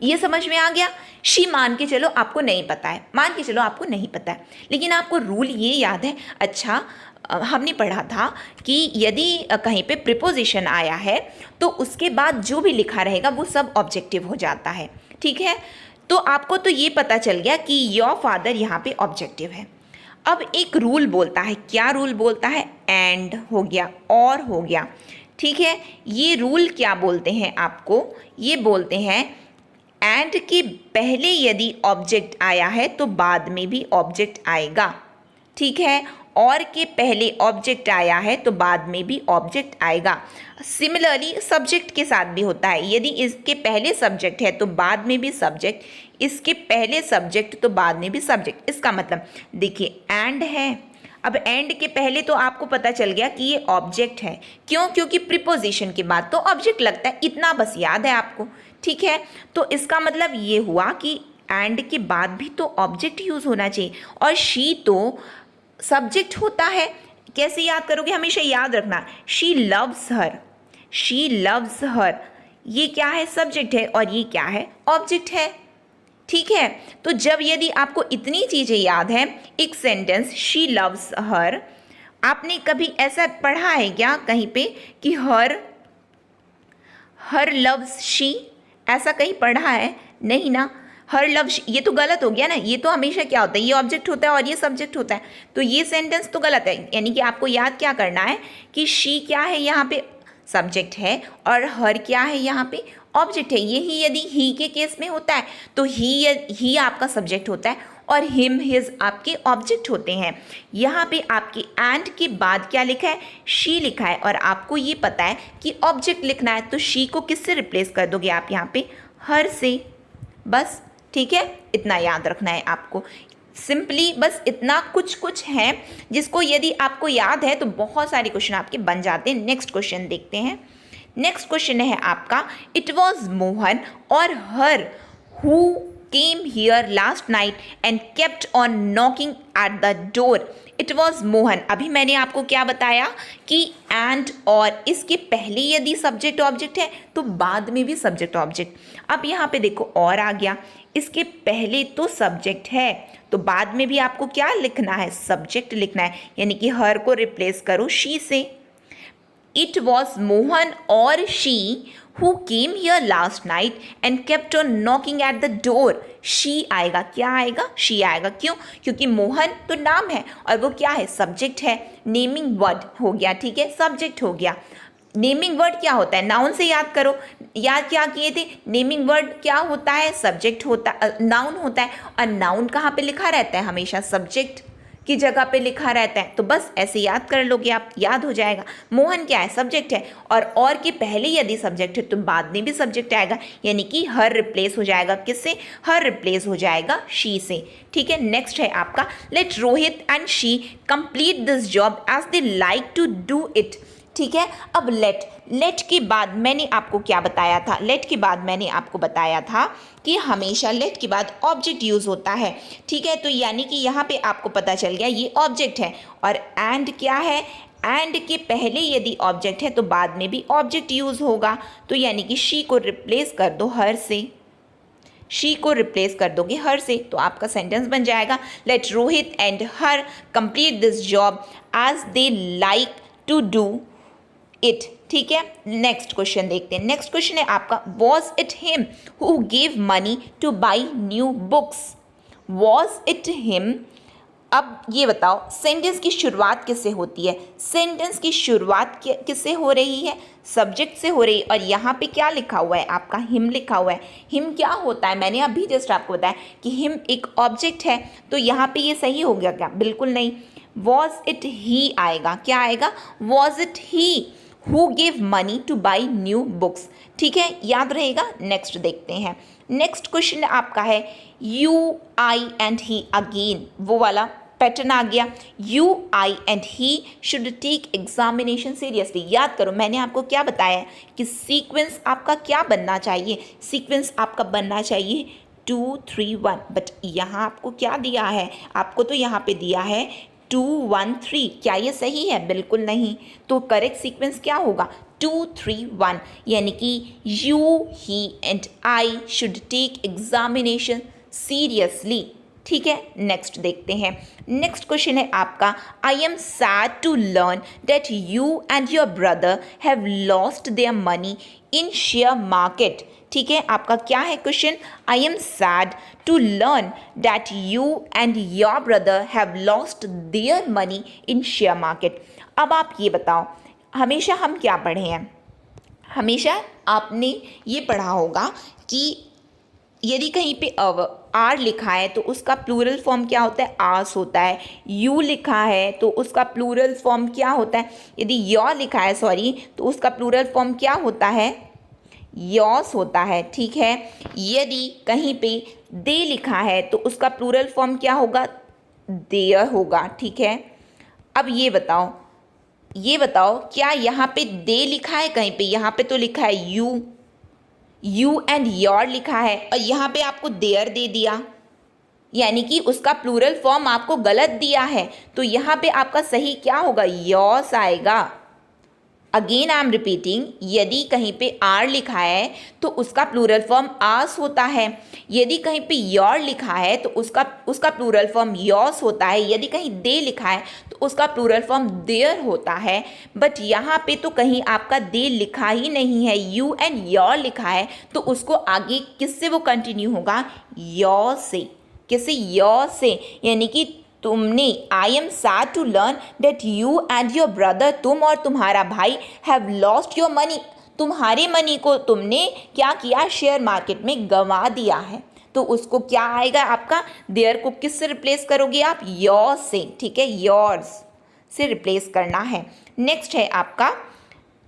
ये समझ में आ गया। शी मान के चलो आपको नहीं पता है, मान के चलो आपको नहीं पता है, लेकिन आपको रूल ये याद है। अच्छा, हमने पढ़ा था कि यदि कहीं पे प्रिपोजिशन आया है तो उसके बाद जो भी लिखा रहेगा वो सब ऑब्जेक्टिव हो जाता है। ठीक है, तो आपको तो ये पता चल गया कि योर फादर यहाँ पे ऑब्जेक्टिव है। अब एक रूल बोलता है, क्या रूल बोलता है? एंड हो गया, और हो गया। ठीक है, ये रूल क्या बोलते हैं आपको? ये बोलते हैं एंड के पहले यदि ऑब्जेक्ट आया है तो बाद में भी ऑब्जेक्ट आएगा। ठीक है, और के पहले ऑब्जेक्ट आया है तो बाद में भी ऑब्जेक्ट आएगा। सिमिलरली सब्जेक्ट के साथ भी होता है, यदि इसके पहले सब्जेक्ट है तो बाद में भी सब्जेक्ट, इसके पहले सब्जेक्ट तो बाद में भी सब्जेक्ट। इसका मतलब देखिए, एंड है, अब एंड के पहले तो आपको पता चल गया कि ये ऑब्जेक्ट है। क्यों? क्योंकि प्रीपोजिशन के बाद तो ऑब्जेक्ट लगता है, इतना बस याद है आपको। ठीक है, तो इसका मतलब ये हुआ कि एंड के बाद भी तो ऑब्जेक्ट यूज होना चाहिए, और शी तो सब्जेक्ट होता है। कैसे याद करोगे? हमेशा याद रखना, she loves her, she loves her, ये क्या है? सब्जेक्ट है, और ये क्या है? ऑब्जेक्ट है। ठीक है, तो जब यदि आपको इतनी चीज़ें याद हैं, एक सेंटेंस शी लव्स हर, आपने कभी ऐसा पढ़ा है क्या कहीं पे कि हर लव्स शी, ऐसा कहीं पढ़ा है? नहीं ना। हर लव्स, ये तो गलत हो गया ना। ये तो हमेशा क्या होता है? ये ऑब्जेक्ट होता है और ये सब्जेक्ट होता है, तो ये सेंटेंस तो गलत है। यानी कि आपको याद क्या करना है कि शी क्या है यहाँ पे? सब्जेक्ट है, और हर क्या है यहाँ पे? ऑब्जेक्ट है। यही यदि ही के केस में होता है तो ही आपका सब्जेक्ट होता है और हिम हिज आपके ऑब्जेक्ट होते हैं। यहाँ पे आपके एंड के बाद क्या लिखा है? शी लिखा है, और आपको ये पता है कि ऑब्जेक्ट लिखना है, तो शी को किससे रिप्लेस कर दोगे आप यहाँ पे? हर से। बस, ठीक है, इतना याद रखना है आपको। सिंपली बस इतना कुछ है जिसको यदि आपको याद है तो बहुत सारे क्वेश्चन आपके बन जाते हैं। नेक्स्ट क्वेश्चन देखते हैं। नेक्स्ट क्वेश्चन है आपका, इट वॉज मोहन और हर who came here last night and kept on knocking at the door. It was Mohan, अभी मैंने आपको क्या बताया कि एंड और इसके पहले यदि सब्जेक्ट ऑब्जेक्ट है तो बाद में भी सब्जेक्ट ऑब्जेक्ट। अब यहाँ पे देखो और आ गया, इसके पहले तो सब्जेक्ट है तो बाद में भी आपको क्या लिखना है? सब्जेक्ट लिखना है, यानी कि हर को रिप्लेस करो शी से। इट वॉज मोहन और she who came here last night and kept on knocking at the door. She आएगा, क्या आएगा? शी आएगा। क्यों? क्योंकि मोहन तो नाम है और वो क्या है? सब्जेक्ट है। नेमिंग वर्ड हो गया, ठीक है, सब्जेक्ट हो गया। नेमिंग वर्ड क्या होता है? नाउन से याद करो, याद क्या किए थे? नेमिंग वर्ड क्या होता है? सब्जेक्ट होता, नाउन होता है, और नाउन कहाँ पे लिखा रहता है? हमेशा सब्जेक्ट की जगह पे लिखा रहता है। तो बस ऐसे याद कर लोगे आप, याद हो जाएगा। मोहन क्या है? सब्जेक्ट है, और के पहले यदि सब्जेक्ट है तो बाद में भी सब्जेक्ट आएगा, यानी कि हर रिप्लेस हो जाएगा किससे? हर रिप्लेस हो जाएगा शी से। ठीक है, नेक्स्ट है आपका, let Rohit and she complete this job as they like to do it. ठीक है, अब लेट के बाद मैंने आपको क्या बताया था? लेट के बाद मैंने आपको बताया था कि हमेशा लेट के बाद ऑब्जेक्ट यूज होता है। ठीक है, तो यानी कि यहाँ पे आपको पता चल गया ये ऑब्जेक्ट है, और एंड क्या है? एंड के पहले यदि ऑब्जेक्ट है तो बाद में भी ऑब्जेक्ट यूज होगा, तो यानी कि शी को रिप्लेस कर दो हर से। शी को रिप्लेस कर दोगे हर से, तो आपका सेंटेंस बन जाएगा, let Rohit and her complete this job as they like to do it. ठीक है, नेक्स्ट क्वेश्चन देखते हैं। नेक्स्ट क्वेश्चन है आपका, was it him who give money to buy new books. Was it him, अब ये बताओ सेंटेंस की शुरुआत किससे होती है? सेंटेंस की शुरुआत किससे हो रही है? सब्जेक्ट से हो रही है, और यहाँ पे क्या लिखा हुआ है आपका? हिम लिखा हुआ है। हिम क्या होता है? मैंने अभी जस्ट आपको बताया कि हिम एक ऑब्जेक्ट है, तो यहाँ पे ये सही हो गया क्या? बिल्कुल नहीं, वॉज इट ही आएगा। क्या आएगा? Was it he who give money to buy new books. ठीक है, याद रहेगा। नेक्स्ट देखते हैं। नेक्स्ट क्वेश्चन आपका है, you I and he again, वो वाला पैटर्न आ गया। You, I and he should take examination seriously. याद करो मैंने आपको क्या बताया कि सीक्वेंस आपका क्या बनना चाहिए, सीक्वेंस आपका बनना चाहिए 2 3 1, बट यहाँ आपको क्या दिया है, आपको तो यहाँ पे दिया है 2 1 3। क्या ये सही है? बिल्कुल नहीं। तो करेक्ट सीक्वेंस क्या होगा? 2 3 1, यानी कि you, he and I should take examination seriously. ठीक है, नेक्स्ट देखते हैं। नेक्स्ट क्वेश्चन है आपका, I am sad to learn that you and your brother have lost their money in share market. ठीक है, आपका क्या है question? I am sad to learn that you and your brother have lost their money in share market. अब आप ये बताओ, हमेशा हम क्या पढ़े हैं? हमेशा आपने ये पढ़ा होगा कि यदि कहीं पे आर लिखा है तो उसका प्लूरल फॉर्म क्या होता है? आस होता है। यू लिखा है तो उसका प्लूरल फॉर्म क्या होता है? यदि योर लिखा है, सॉरी, तो उसका प्लूरल फॉर्म क्या होता है? योर्स होता है। ठीक है, यदि कहीं पे दे लिखा है तो उसका प्लूरल फॉर्म क्या होगा? देयर होगा। ठीक है, अब ये बताओ क्या यहाँ पे दे लिखा है कहीं पे? यहाँ पे तो लिखा है यू एंड योर लिखा है और यहाँ पे आपको देयर दे दिया, यानी कि उसका प्लूरल फॉर्म आपको गलत दिया है। तो यहाँ पे आपका सही क्या होगा? योर्स आएगा। अगेन आई एम रिपीटिंग, यदि कहीं पे आर लिखा है तो उसका प्लूरल फॉर्म आस होता है। यदि कहीं पे योर लिखा है तो उसका प्लूरल फॉर्म योर्स होता है। यदि कहीं दे लिखा है तो उसका प्लूरल फॉर्म देयर होता है। बट यहाँ पे तो कहीं आपका दे लिखा ही नहीं है, यू एंड योर लिखा है, तो उसको आगे किससे वो कंटिन्यू होगा? योर से। किससे? योर से, यानी कि तुमने, I am sad to learn that you and your brother, तुम और तुम्हारा भाई, हैव लॉस्ट योर मनी, तुम्हारे मनी को तुमने क्या किया? शेयर मार्केट में गंवा दिया है। तो उसको क्या आएगा आपका? देयर को किससे रिप्लेस करोगे आप? योर से। ठीक है, योर्स से रिप्लेस करना है। नेक्स्ट है आपका,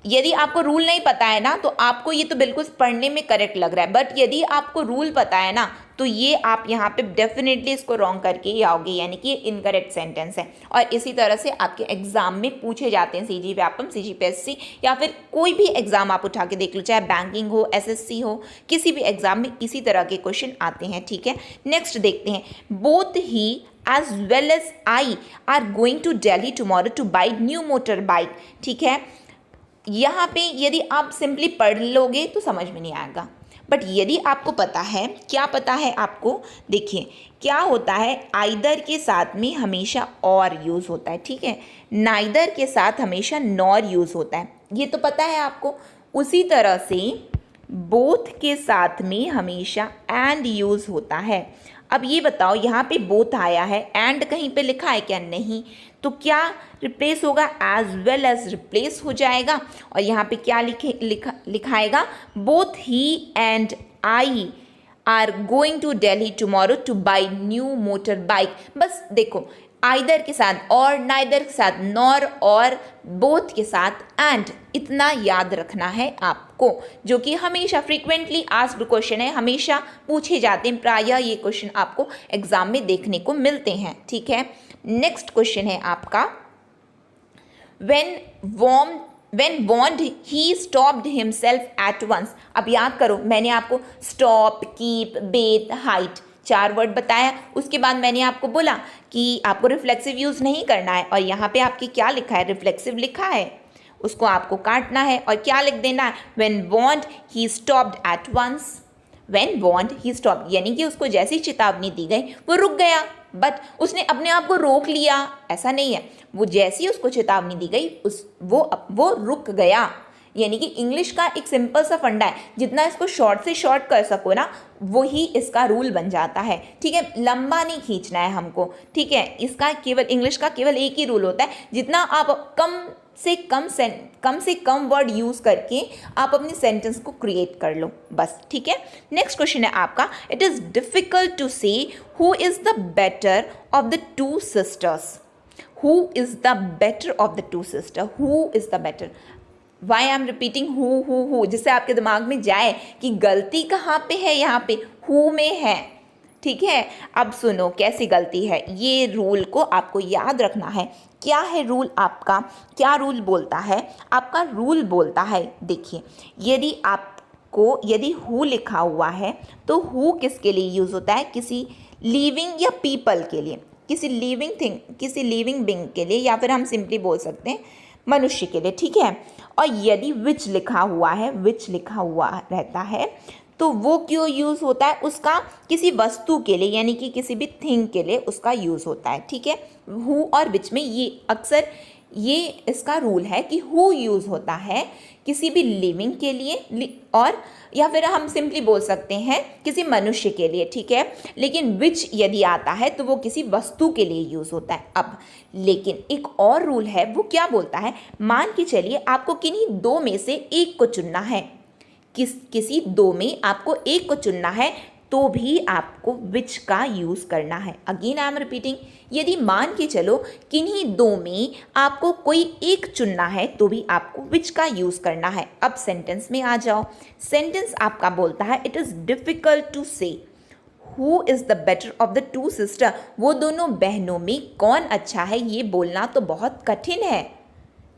यदि आपको रूल नहीं पता है ना तो आपको ये तो बिल्कुल पढ़ने में करेक्ट लग रहा है, बट यदि आपको रूल पता है ना तो ये आप यहाँ पे डेफिनेटली इसको रॉन्ग करके ही आओगे, यानी कि ये इनकरेक्ट सेंटेंस है। और इसी तरह से आपके एग्जाम में पूछे जाते हैं, सीजी व्यापम, CGPSC या फिर कोई भी एग्जाम आप उठा के देख लो, चाहे बैंकिंग हो, SSC हो, किसी भी एग्जाम में इसी तरह के क्वेश्चन आते हैं। ठीक है, नेक्स्ट देखते हैं, both he as well as I are going to Delhi tomorrow to buy new motorbike। ठीक है, यहाँ पे यदि आप सिंपली पढ़ लोगे तो समझ में नहीं आएगा, बट यदि आपको पता है, क्या पता है आपको? देखिए क्या होता है, आइदर के साथ में हमेशा और यूज़ होता है। ठीक है, नाइदर के साथ हमेशा नॉर यूज़ होता है, ये तो पता है आपको। उसी तरह से बोथ के साथ में हमेशा एंड यूज़ होता है। अब ये बताओ, यहाँ पे बोथ आया है, एंड कहीं पे लिखा है क्या? नहीं, तो क्या रिप्लेस होगा? एज वेल एज रिप्लेस हो जाएगा। और यहाँ पे क्या लिखाएगा? Both he and I are going to Delhi tomorrow to buy new motor bike. बस देखो, आइदर के साथ और, नाइदर के साथ नॉर, और बोथ के साथ एंड, इतना याद रखना है आपको, जो कि हमेशा फ्रीक्वेंटली आस्क्ड क्वेश्चन है, हमेशा पूछे जाते हैं, प्रायः ये क्वेश्चन आपको एग्जाम में देखने को मिलते हैं। ठीक है, नेक्स्ट क्वेश्चन है आपका, when warned he stopped himself at once। अब याद करो, मैंने आपको stop, keep, Beth, height 4 word बताया, उसके बाद मैंने आपको बोला कि आपको रिफ्लेक्सिव यूज़ नहीं करना है, और यहाँ पे आपकी क्या लिखा है? रिफ्लेक्सिव लिखा है, उसको आपको काटना है और क्या लिख देना है? when warned he stopped at once। when warned he stopped, यानी कि उसको जैसी चेतावनी दी गई वो रुक गया, बट उसने अपने आप को रोक लिया ऐसा नहीं है, वो जैसी उसको चेतावनी दी गई वो रुक गया। यानी कि इंग्लिश का एक सिंपल सा फंडा है, जितना इसको शॉर्ट से शॉर्ट कर सको ना वही इसका रूल बन जाता है। ठीक है, लंबा नहीं खींचना है हमको। ठीक है, इसका केवल, इंग्लिश का केवल एक ही रूल होता है, जितना आप कम से कम वर्ड यूज़ करके आप अपनी सेंटेंस को क्रिएट कर लो, बस। ठीक है, नेक्स्ट क्वेश्चन है आपका, it is difficult to say who is the better of the two sisters. Who is the better of the two sister, who is the better. Why I am repeating who, जिससे आपके दिमाग में जाए कि गलती कहाँ पे है, यहाँ पे हु में है। ठीक है। अब सुनो कैसी गलती है, ये रूल को आपको याद रखना है। क्या है रूल आपका, क्या रूल बोलता है? आपका रूल बोलता है, देखिए, यदि हु लिखा हुआ है तो हु किसके लिए यूज़ होता है? किसी लिविंग या पीपल के लिए, किसी लिविंग थिंग, किसी लिविंग बीइंग के लिए, या फिर हम सिंपली बोल सकते हैं मनुष्य के लिए, ठीक है। और यदि विच लिखा हुआ है, विच लिखा हुआ रहता है तो वो क्यों यूज़ होता है? उसका किसी वस्तु के लिए, यानी कि किसी भी थिंग के लिए उसका यूज़ होता है, ठीक है। हु और विच में ये अक्सर ये इसका रूल है कि हु यूज़ होता है किसी भी लिविंग के लिए और या फिर हम सिंपली बोल सकते हैं किसी मनुष्य के लिए, ठीक है। लेकिन विच यदि आता है तो वो किसी वस्तु के लिए यूज़ होता है। अब लेकिन एक और रूल है, वो क्या बोलता है? मान के चलिए आपको किन्हीं दो में से एक को चुनना है, किसी दो में आपको एक को चुनना है, तो भी आपको विच का यूज़ करना है। अगेन आई एम रिपीटिंग, यदि मान के चलो किन्हीं दो में आपको कोई एक चुनना है तो भी आपको विच का यूज़ करना है। अब सेंटेंस में आ जाओ। सेंटेंस आपका बोलता है it is difficult to say who is the better of the two sister. वो दोनों बहनों में कौन अच्छा है, ये बोलना तो बहुत कठिन है,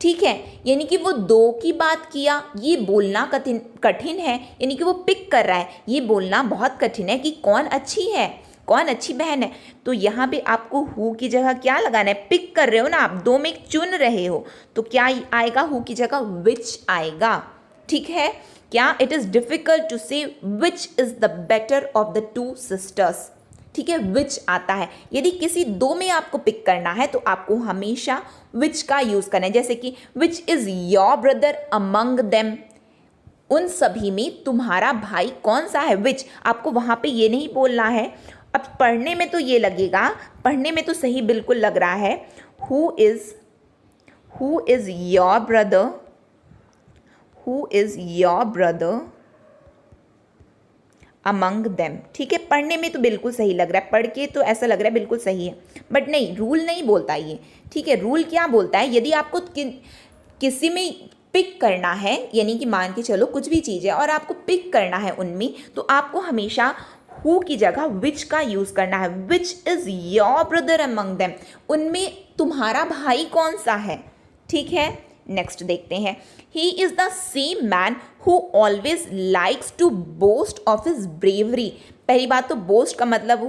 ठीक है। यानी कि वो दो की बात किया, ये बोलना कठिन है, यानी कि वो पिक कर रहा है, ये बोलना बहुत कठिन है कि कौन अच्छी है, कौन अच्छी बहन है। तो यहाँ पे आपको हु की जगह क्या लगाना है? पिक कर रहे हो ना आप, दो में चुन रहे हो, तो क्या आएगा? हु की जगह विच आएगा, ठीक है। क्या? इट इज़ डिफ़िकल्ट टू से which is the better of the two sisters, ठीक है। विच आता है, यदि किसी दो में आपको पिक करना है तो आपको हमेशा विच का यूज़ करना है। जैसे कि which is your brother among them, उन सभी में तुम्हारा भाई कौन सा है? विच। आपको वहाँ पे ये नहीं बोलना है। अब पढ़ने में तो ये लगेगा, पढ़ने में तो सही बिल्कुल लग रहा है, who is your brother, who is your brother among them, ठीक है। पढ़ने में तो बिल्कुल सही लग रहा है, पढ़ के तो ऐसा लग रहा है बिल्कुल सही है, बट नहीं, रूल नहीं बोलता ये, ठीक है। रूल क्या बोलता है? यदि आपको किसी में पिक करना है, यानी कि मान के चलो कुछ भी चीज़ है और आपको पिक करना है उनमें, तो आपको हमेशा हु की जगह विच का यूज़ करना है। Which is your brother among them, उनमें तुम्हारा भाई कौन सा है, ठीक है। नेक्स्ट देखते हैं, he is the same man who always likes to boast of his bravery. पहली बात तो बोस्ट का मतलब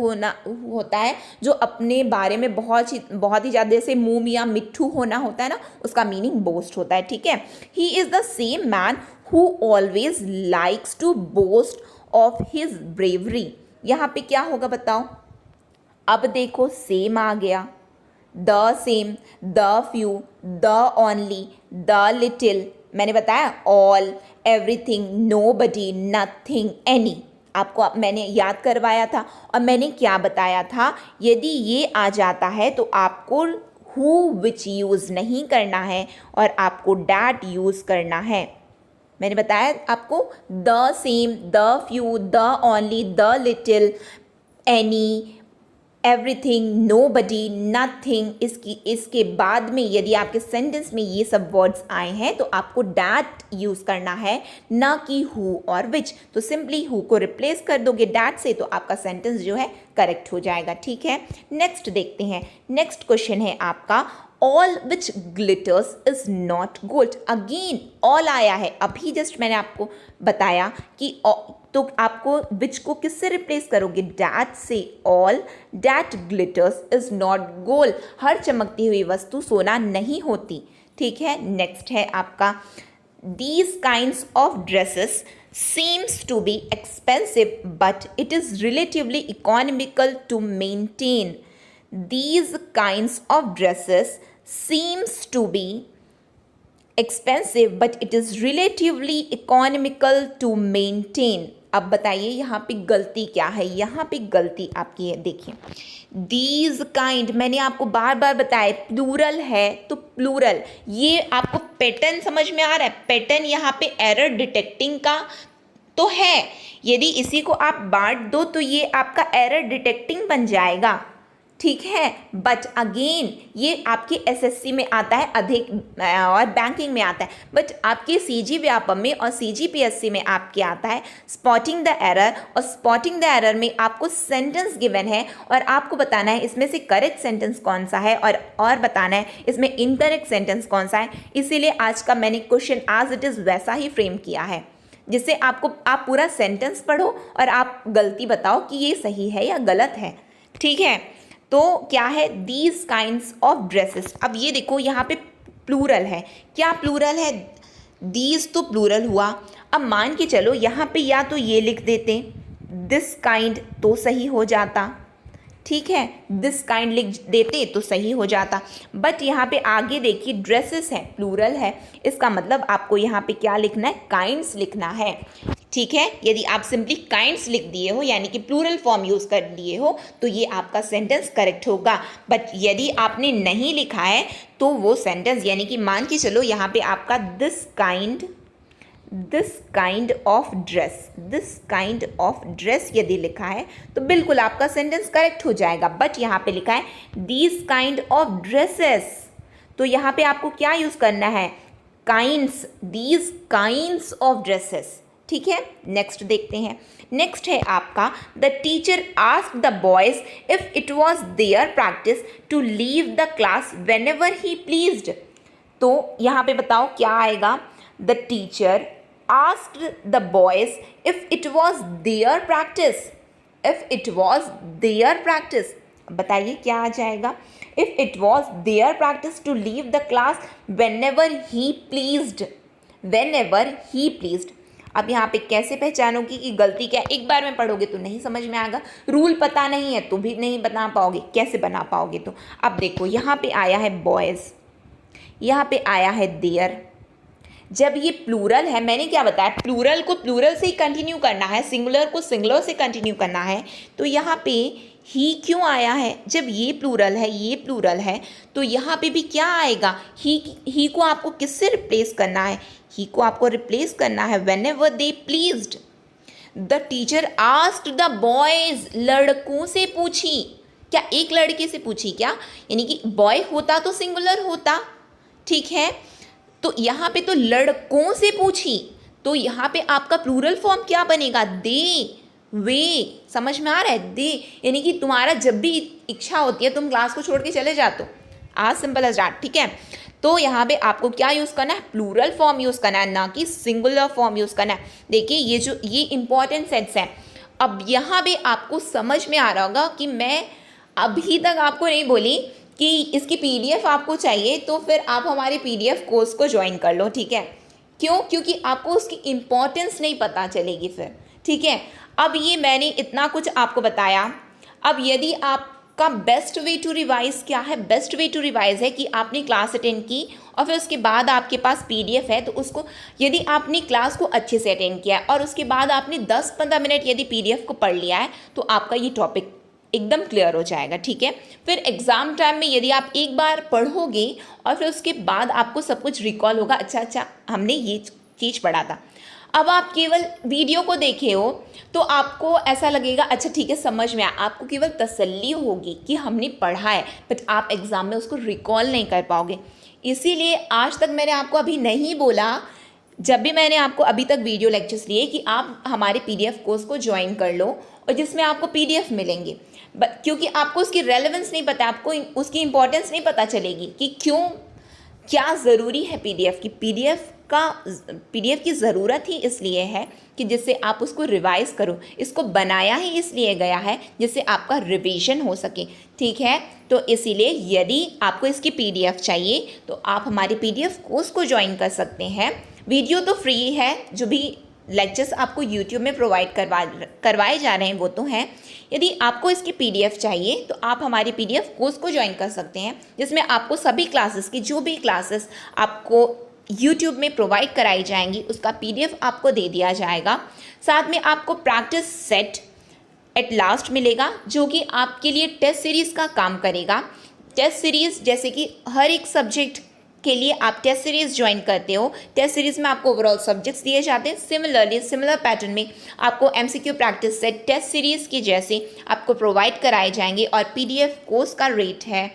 होता है जो अपने बारे में बहुत ही ज़्यादा, जैसे मुँह या मिट्ठू होना होता है ना, उसका मीनिंग बोस्ट होता है, ठीक है। He is the same man who always likes to boast of his bravery. यहाँ पे क्या होगा बताओ? अब देखो सेम आ गया, the same, the few, the only, the little, मैंने बताया all, everything, nobody, nothing, any. आपको मैंने याद करवाया था और मैंने क्या बताया था? यदि ये आ जाता है तो आपको हु विच यूज़ नहीं करना है और आपको डैट यूज़ करना है। मैंने बताया आपको the same, the few, the only, the little, any, everything, nobody, nothing. इसके बाद में यदि आपके सेंटेंस में ये सब वर्ड्स आए हैं तो आपको डैट यूज़ करना है, ना कि हु और विच। तो सिंपली हु को रिप्लेस कर दोगे डैट से तो आपका सेंटेंस जो है करेक्ट हो जाएगा, ठीक है। नेक्स्ट देखते हैं। नेक्स्ट क्वेश्चन है आपका, all which glitters is not gold. Again all आया है, अभी जस्ट मैंने आपको बताया कि तो आपको विच को किससे रिप्लेस करोगे? डैट से। All that glitters is not gold, हर चमकती हुई वस्तु सोना नहीं होती, ठीक है। नेक्स्ट है आपका, these kinds of dresses seems to be expensive but it is relatively economical to maintain. These kinds of dresses seems to be expensive but it is relatively economical to maintain. अब बताइए यहाँ पे गलती क्या है? यहाँ पे गलती आपकी है, देखिए दीज काइंड, मैंने आपको बार बार बताया प्लूरल है तो प्लूरल, ये आपको पैटर्न समझ में आ रहा है? पैटर्न यहाँ पे एरर डिटेक्टिंग का तो है, यदि इसी को आप बांट दो तो ये आपका एरर डिटेक्टिंग बन जाएगा, ठीक है। बट अगेन ये आपके एसएससी में आता है अधिक और बैंकिंग में आता है, बट आपके सीजी व्यापम में और सीजीपीएससी में आपके आता है स्पॉटिंग द एरर, और स्पॉटिंग द एरर में आपको सेंटेंस गिवन है और आपको बताना है इसमें से करेक्ट सेंटेंस कौन सा है और बताना है इसमें इनकरेक्ट सेंटेंस कौन सा है। इसीलिए आज का मैंने क्वेश्चन एज इट इज़ वैसा ही फ्रेम किया है, जिससे आप पूरा सेंटेंस पढ़ो और आप गलती बताओ कि ये सही है या गलत है। ठीक है, तो क्या है दीज काइंड्स ऑफ ड्रेसेस। अब ये देखो यहाँ पे प्लूरल है, क्या प्लूरल है, दीज तो प्लूरल हुआ। अब मान के चलो यहाँ पे या तो ये लिख देते दिस काइंड तो सही हो जाता, ठीक है, दिस काइंड लिख देते तो सही हो जाता। बट यहाँ पे आगे देखिए ड्रेसेस है, प्लूरल है, इसका मतलब आपको यहाँ पे क्या लिखना है, काइंड्स लिखना है। ठीक है, यदि आप सिंपली काइंड्स लिख दिए हो यानी कि प्लूरल फॉर्म यूज़ कर दिए हो तो ये आपका सेंटेंस करेक्ट होगा। बट यदि आपने नहीं लिखा है तो वो सेंटेंस यानी कि मान के चलो यहाँ पे आपका दिस काइंड ऑफ ड्रेस यदि लिखा है तो बिल्कुल आपका सेंटेंस करेक्ट हो जाएगा। बट यहाँ पे लिखा है दीज काइंड ऑफ ड्रेसेस, तो यहाँ पे आपको क्या यूज़ करना है, kinds, these kinds of dresses. ठीक है, नेक्स्ट देखते हैं। नेक्स्ट है आपका the teacher asked the boys if it was their practice to leave the class whenever he pleased. तो यहाँ पे बताओ क्या आएगा, the teacher asked the boys if it was their practice, बताइए क्या आ जाएगा, if it was their practice to leave the class whenever he pleased। अब यहाँ पे कैसे पहचानोगे कि गलती क्या है, एक बार में पढ़ोगे तो नहीं समझ में आएगा, रूल पता नहीं है तो भी नहीं बना पाओगे, कैसे बना पाओगे। तो अब देखो यहाँ पे आया है बॉयज़, यहाँ पे आया है देयर। जब ये प्लूरल है, मैंने क्या बताया, प्लूरल को प्लूरल से ही कंटिन्यू करना है, सिंगुलर को सिंगुलर से कंटिन्यू करना है। तो यहाँ पे ही क्यों आया है, जब ये प्लूरल है तो यहाँ पे भी क्या आएगा, ही को आपको किससे रिप्लेस करना है, ही को आपको रिप्लेस करना है when ever they pleased. The teacher asked the boys, लड़कों से पूछी, क्या एक लड़के से पूछी क्या, यानी कि बॉय होता तो सिंगुलर होता, ठीक है, तो यहाँ पे तो लड़कों से पूछी, तो यहाँ पे आपका प्लूरल फॉर्म क्या बनेगा, दे, वे। समझ में आ रहा है, दे यानी कि तुम्हारा जब भी इच्छा होती है तुम क्लास को छोड़ के चले जाते हो, आज सिंपल एज दैट। ठीक है, तो यहाँ पे आपको क्या यूज़ करना है, प्लूरल फॉर्म यूज़ करना है, ना कि सिंगुलर फॉर्म यूज़ करना है। देखिए ये इंपॉर्टेंट सेट्स हैं। अब यहाँ पे आपको समझ में आ रहा होगा कि मैं अभी तक आपको नहीं बोली कि इसकी पीडीएफ आपको चाहिए तो फिर आप हमारे पीडीएफ कोर्स को ज्वाइन कर लो। ठीक है, क्यों, क्योंकि आपको उसकी इम्पोर्टेंस नहीं पता चलेगी फिर। ठीक है, अब ये मैंने इतना कुछ आपको बताया। अब यदि आपका बेस्ट वे टू रिवाइज क्या है, बेस्ट वे टू रिवाइज है कि आपने क्लास अटेंड की और फिर उसके बाद आपके पास पीडीएफ है, तो उसको यदि आपने क्लास को अच्छे से अटेंड किया और उसके बाद आपने 10-15 मिनट यदि पीडीएफ को पढ़ लिया है तो आपका ये टॉपिक एकदम क्लियर हो जाएगा। ठीक है, फिर एग्ज़ाम टाइम में यदि आप एक बार पढ़ोगे और फिर उसके बाद आपको सब कुछ रिकॉल होगा, अच्छा हमने ये चीज़ पढ़ा था। अब आप केवल वीडियो को देखे हो तो आपको ऐसा लगेगा अच्छा ठीक है समझ में आया, आपको केवल तसल्ली होगी कि हमने पढ़ा है, बट आप एग्ज़ाम में उसको रिकॉल नहीं कर पाओगे। इसीलिए आज तक मैंने आपको अभी नहीं बोला, जब भी मैंने आपको अभी तक वीडियो लेक्चर्स लिए, कि आप हमारे पीडीएफ कोर्स को ज्वाइन कर लो और जिसमें आपको पीडीएफ मिलेंगे, क्योंकि आपको उसकी रेलेवेंस नहीं पता, आपको उसकी इंपॉर्टेंस नहीं पता चलेगी कि क्यों क्या ज़रूरी है पीडीएफ की। पीडीएफ की ज़रूरत ही इसलिए है कि जिससे आप उसको रिवाइज़ करो, इसको बनाया ही इसलिए गया है जिससे आपका रिवीजन हो सके। ठीक है, तो इसीलिए यदि आपको इसकी पीडीएफ चाहिए तो आप हमारे पीडीएफ कोर्स को ज्वाइन कर सकते हैं। वीडियो तो फ्री है, जो भी लेक्चर्स आपको यूट्यूब में प्रोवाइड करवाए जा रहे हैं वो तो हैं। यदि आपको इसकी पीडीएफ चाहिए तो आप हमारी पीडीएफ कोर्स को ज्वाइन कर सकते हैं, जिसमें आपको सभी क्लासेस की जो भी क्लासेस आपको यूट्यूब में प्रोवाइड कराई जाएंगी उसका पीडीएफ आपको दे दिया जाएगा। साथ में आपको प्रैक्टिस सेट एट लास्ट मिलेगा, जो कि आपके लिए टेस्ट सीरीज़ का काम करेगा। टेस्ट सीरीज़ जैसे कि हर एक सब्जेक्ट के लिए आप टेस्ट सीरीज़ ज्वाइन करते हो। टेस्ट सीरीज़ में आपको ओवरऑल सब्जेक्ट्स दिए जाते हैं। सिमिलरली सिमिलर पैटर्न में आपको MCQ practice set test series के जैसे आपको प्रोवाइड कराए जाएंगे और पीडीएफ कोर्स का रेट है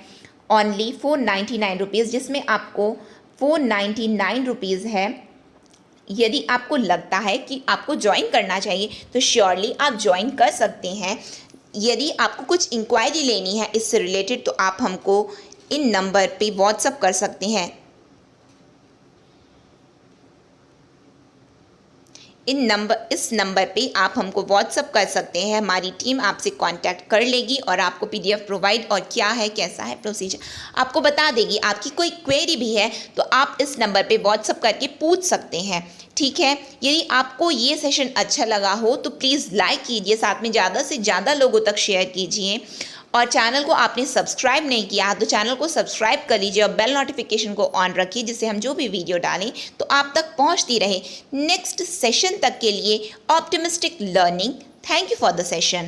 ओनली 499 रुपीज़, जिसमें आपको 499 रुपीज़ है। यदि आपको लगता है कि आपको ज्वाइन करना चाहिए तो श्योरली आप ज्वाइन कर सकते हैं। यदि आपको कुछ इंक्वायरी लेनी है इससे रिलेटेड तो आप हमको इन नंबर पे व्हाट्सअप कर सकते हैं। इस नंबर पे आप हमको व्हाट्सअप कर सकते हैं। हमारी टीम आपसे कांटेक्ट कर लेगी और आपको पीडीएफ प्रोवाइड और क्या है कैसा है प्रोसीजर आपको बता देगी। आपकी कोई क्वेरी भी है तो आप इस नंबर पे व्हाट्सअप करके पूछ सकते हैं, ठीक है। यदि आपको ये सेशन अच्छा लगा हो तो प्लीज़ लाइक कीजिए, साथ में ज़्यादा से ज़्यादा लोगों तक शेयर कीजिए। और चैनल को आपने सब्सक्राइब नहीं किया तो चैनल को सब्सक्राइब कर लीजिए और बेल नोटिफिकेशन को ऑन रखिए, जिससे हम जो भी वीडियो डालें तो आप तक पहुंचती रहे। नेक्स्ट सेशन तक के लिए optimistic learning. Thank you for the session.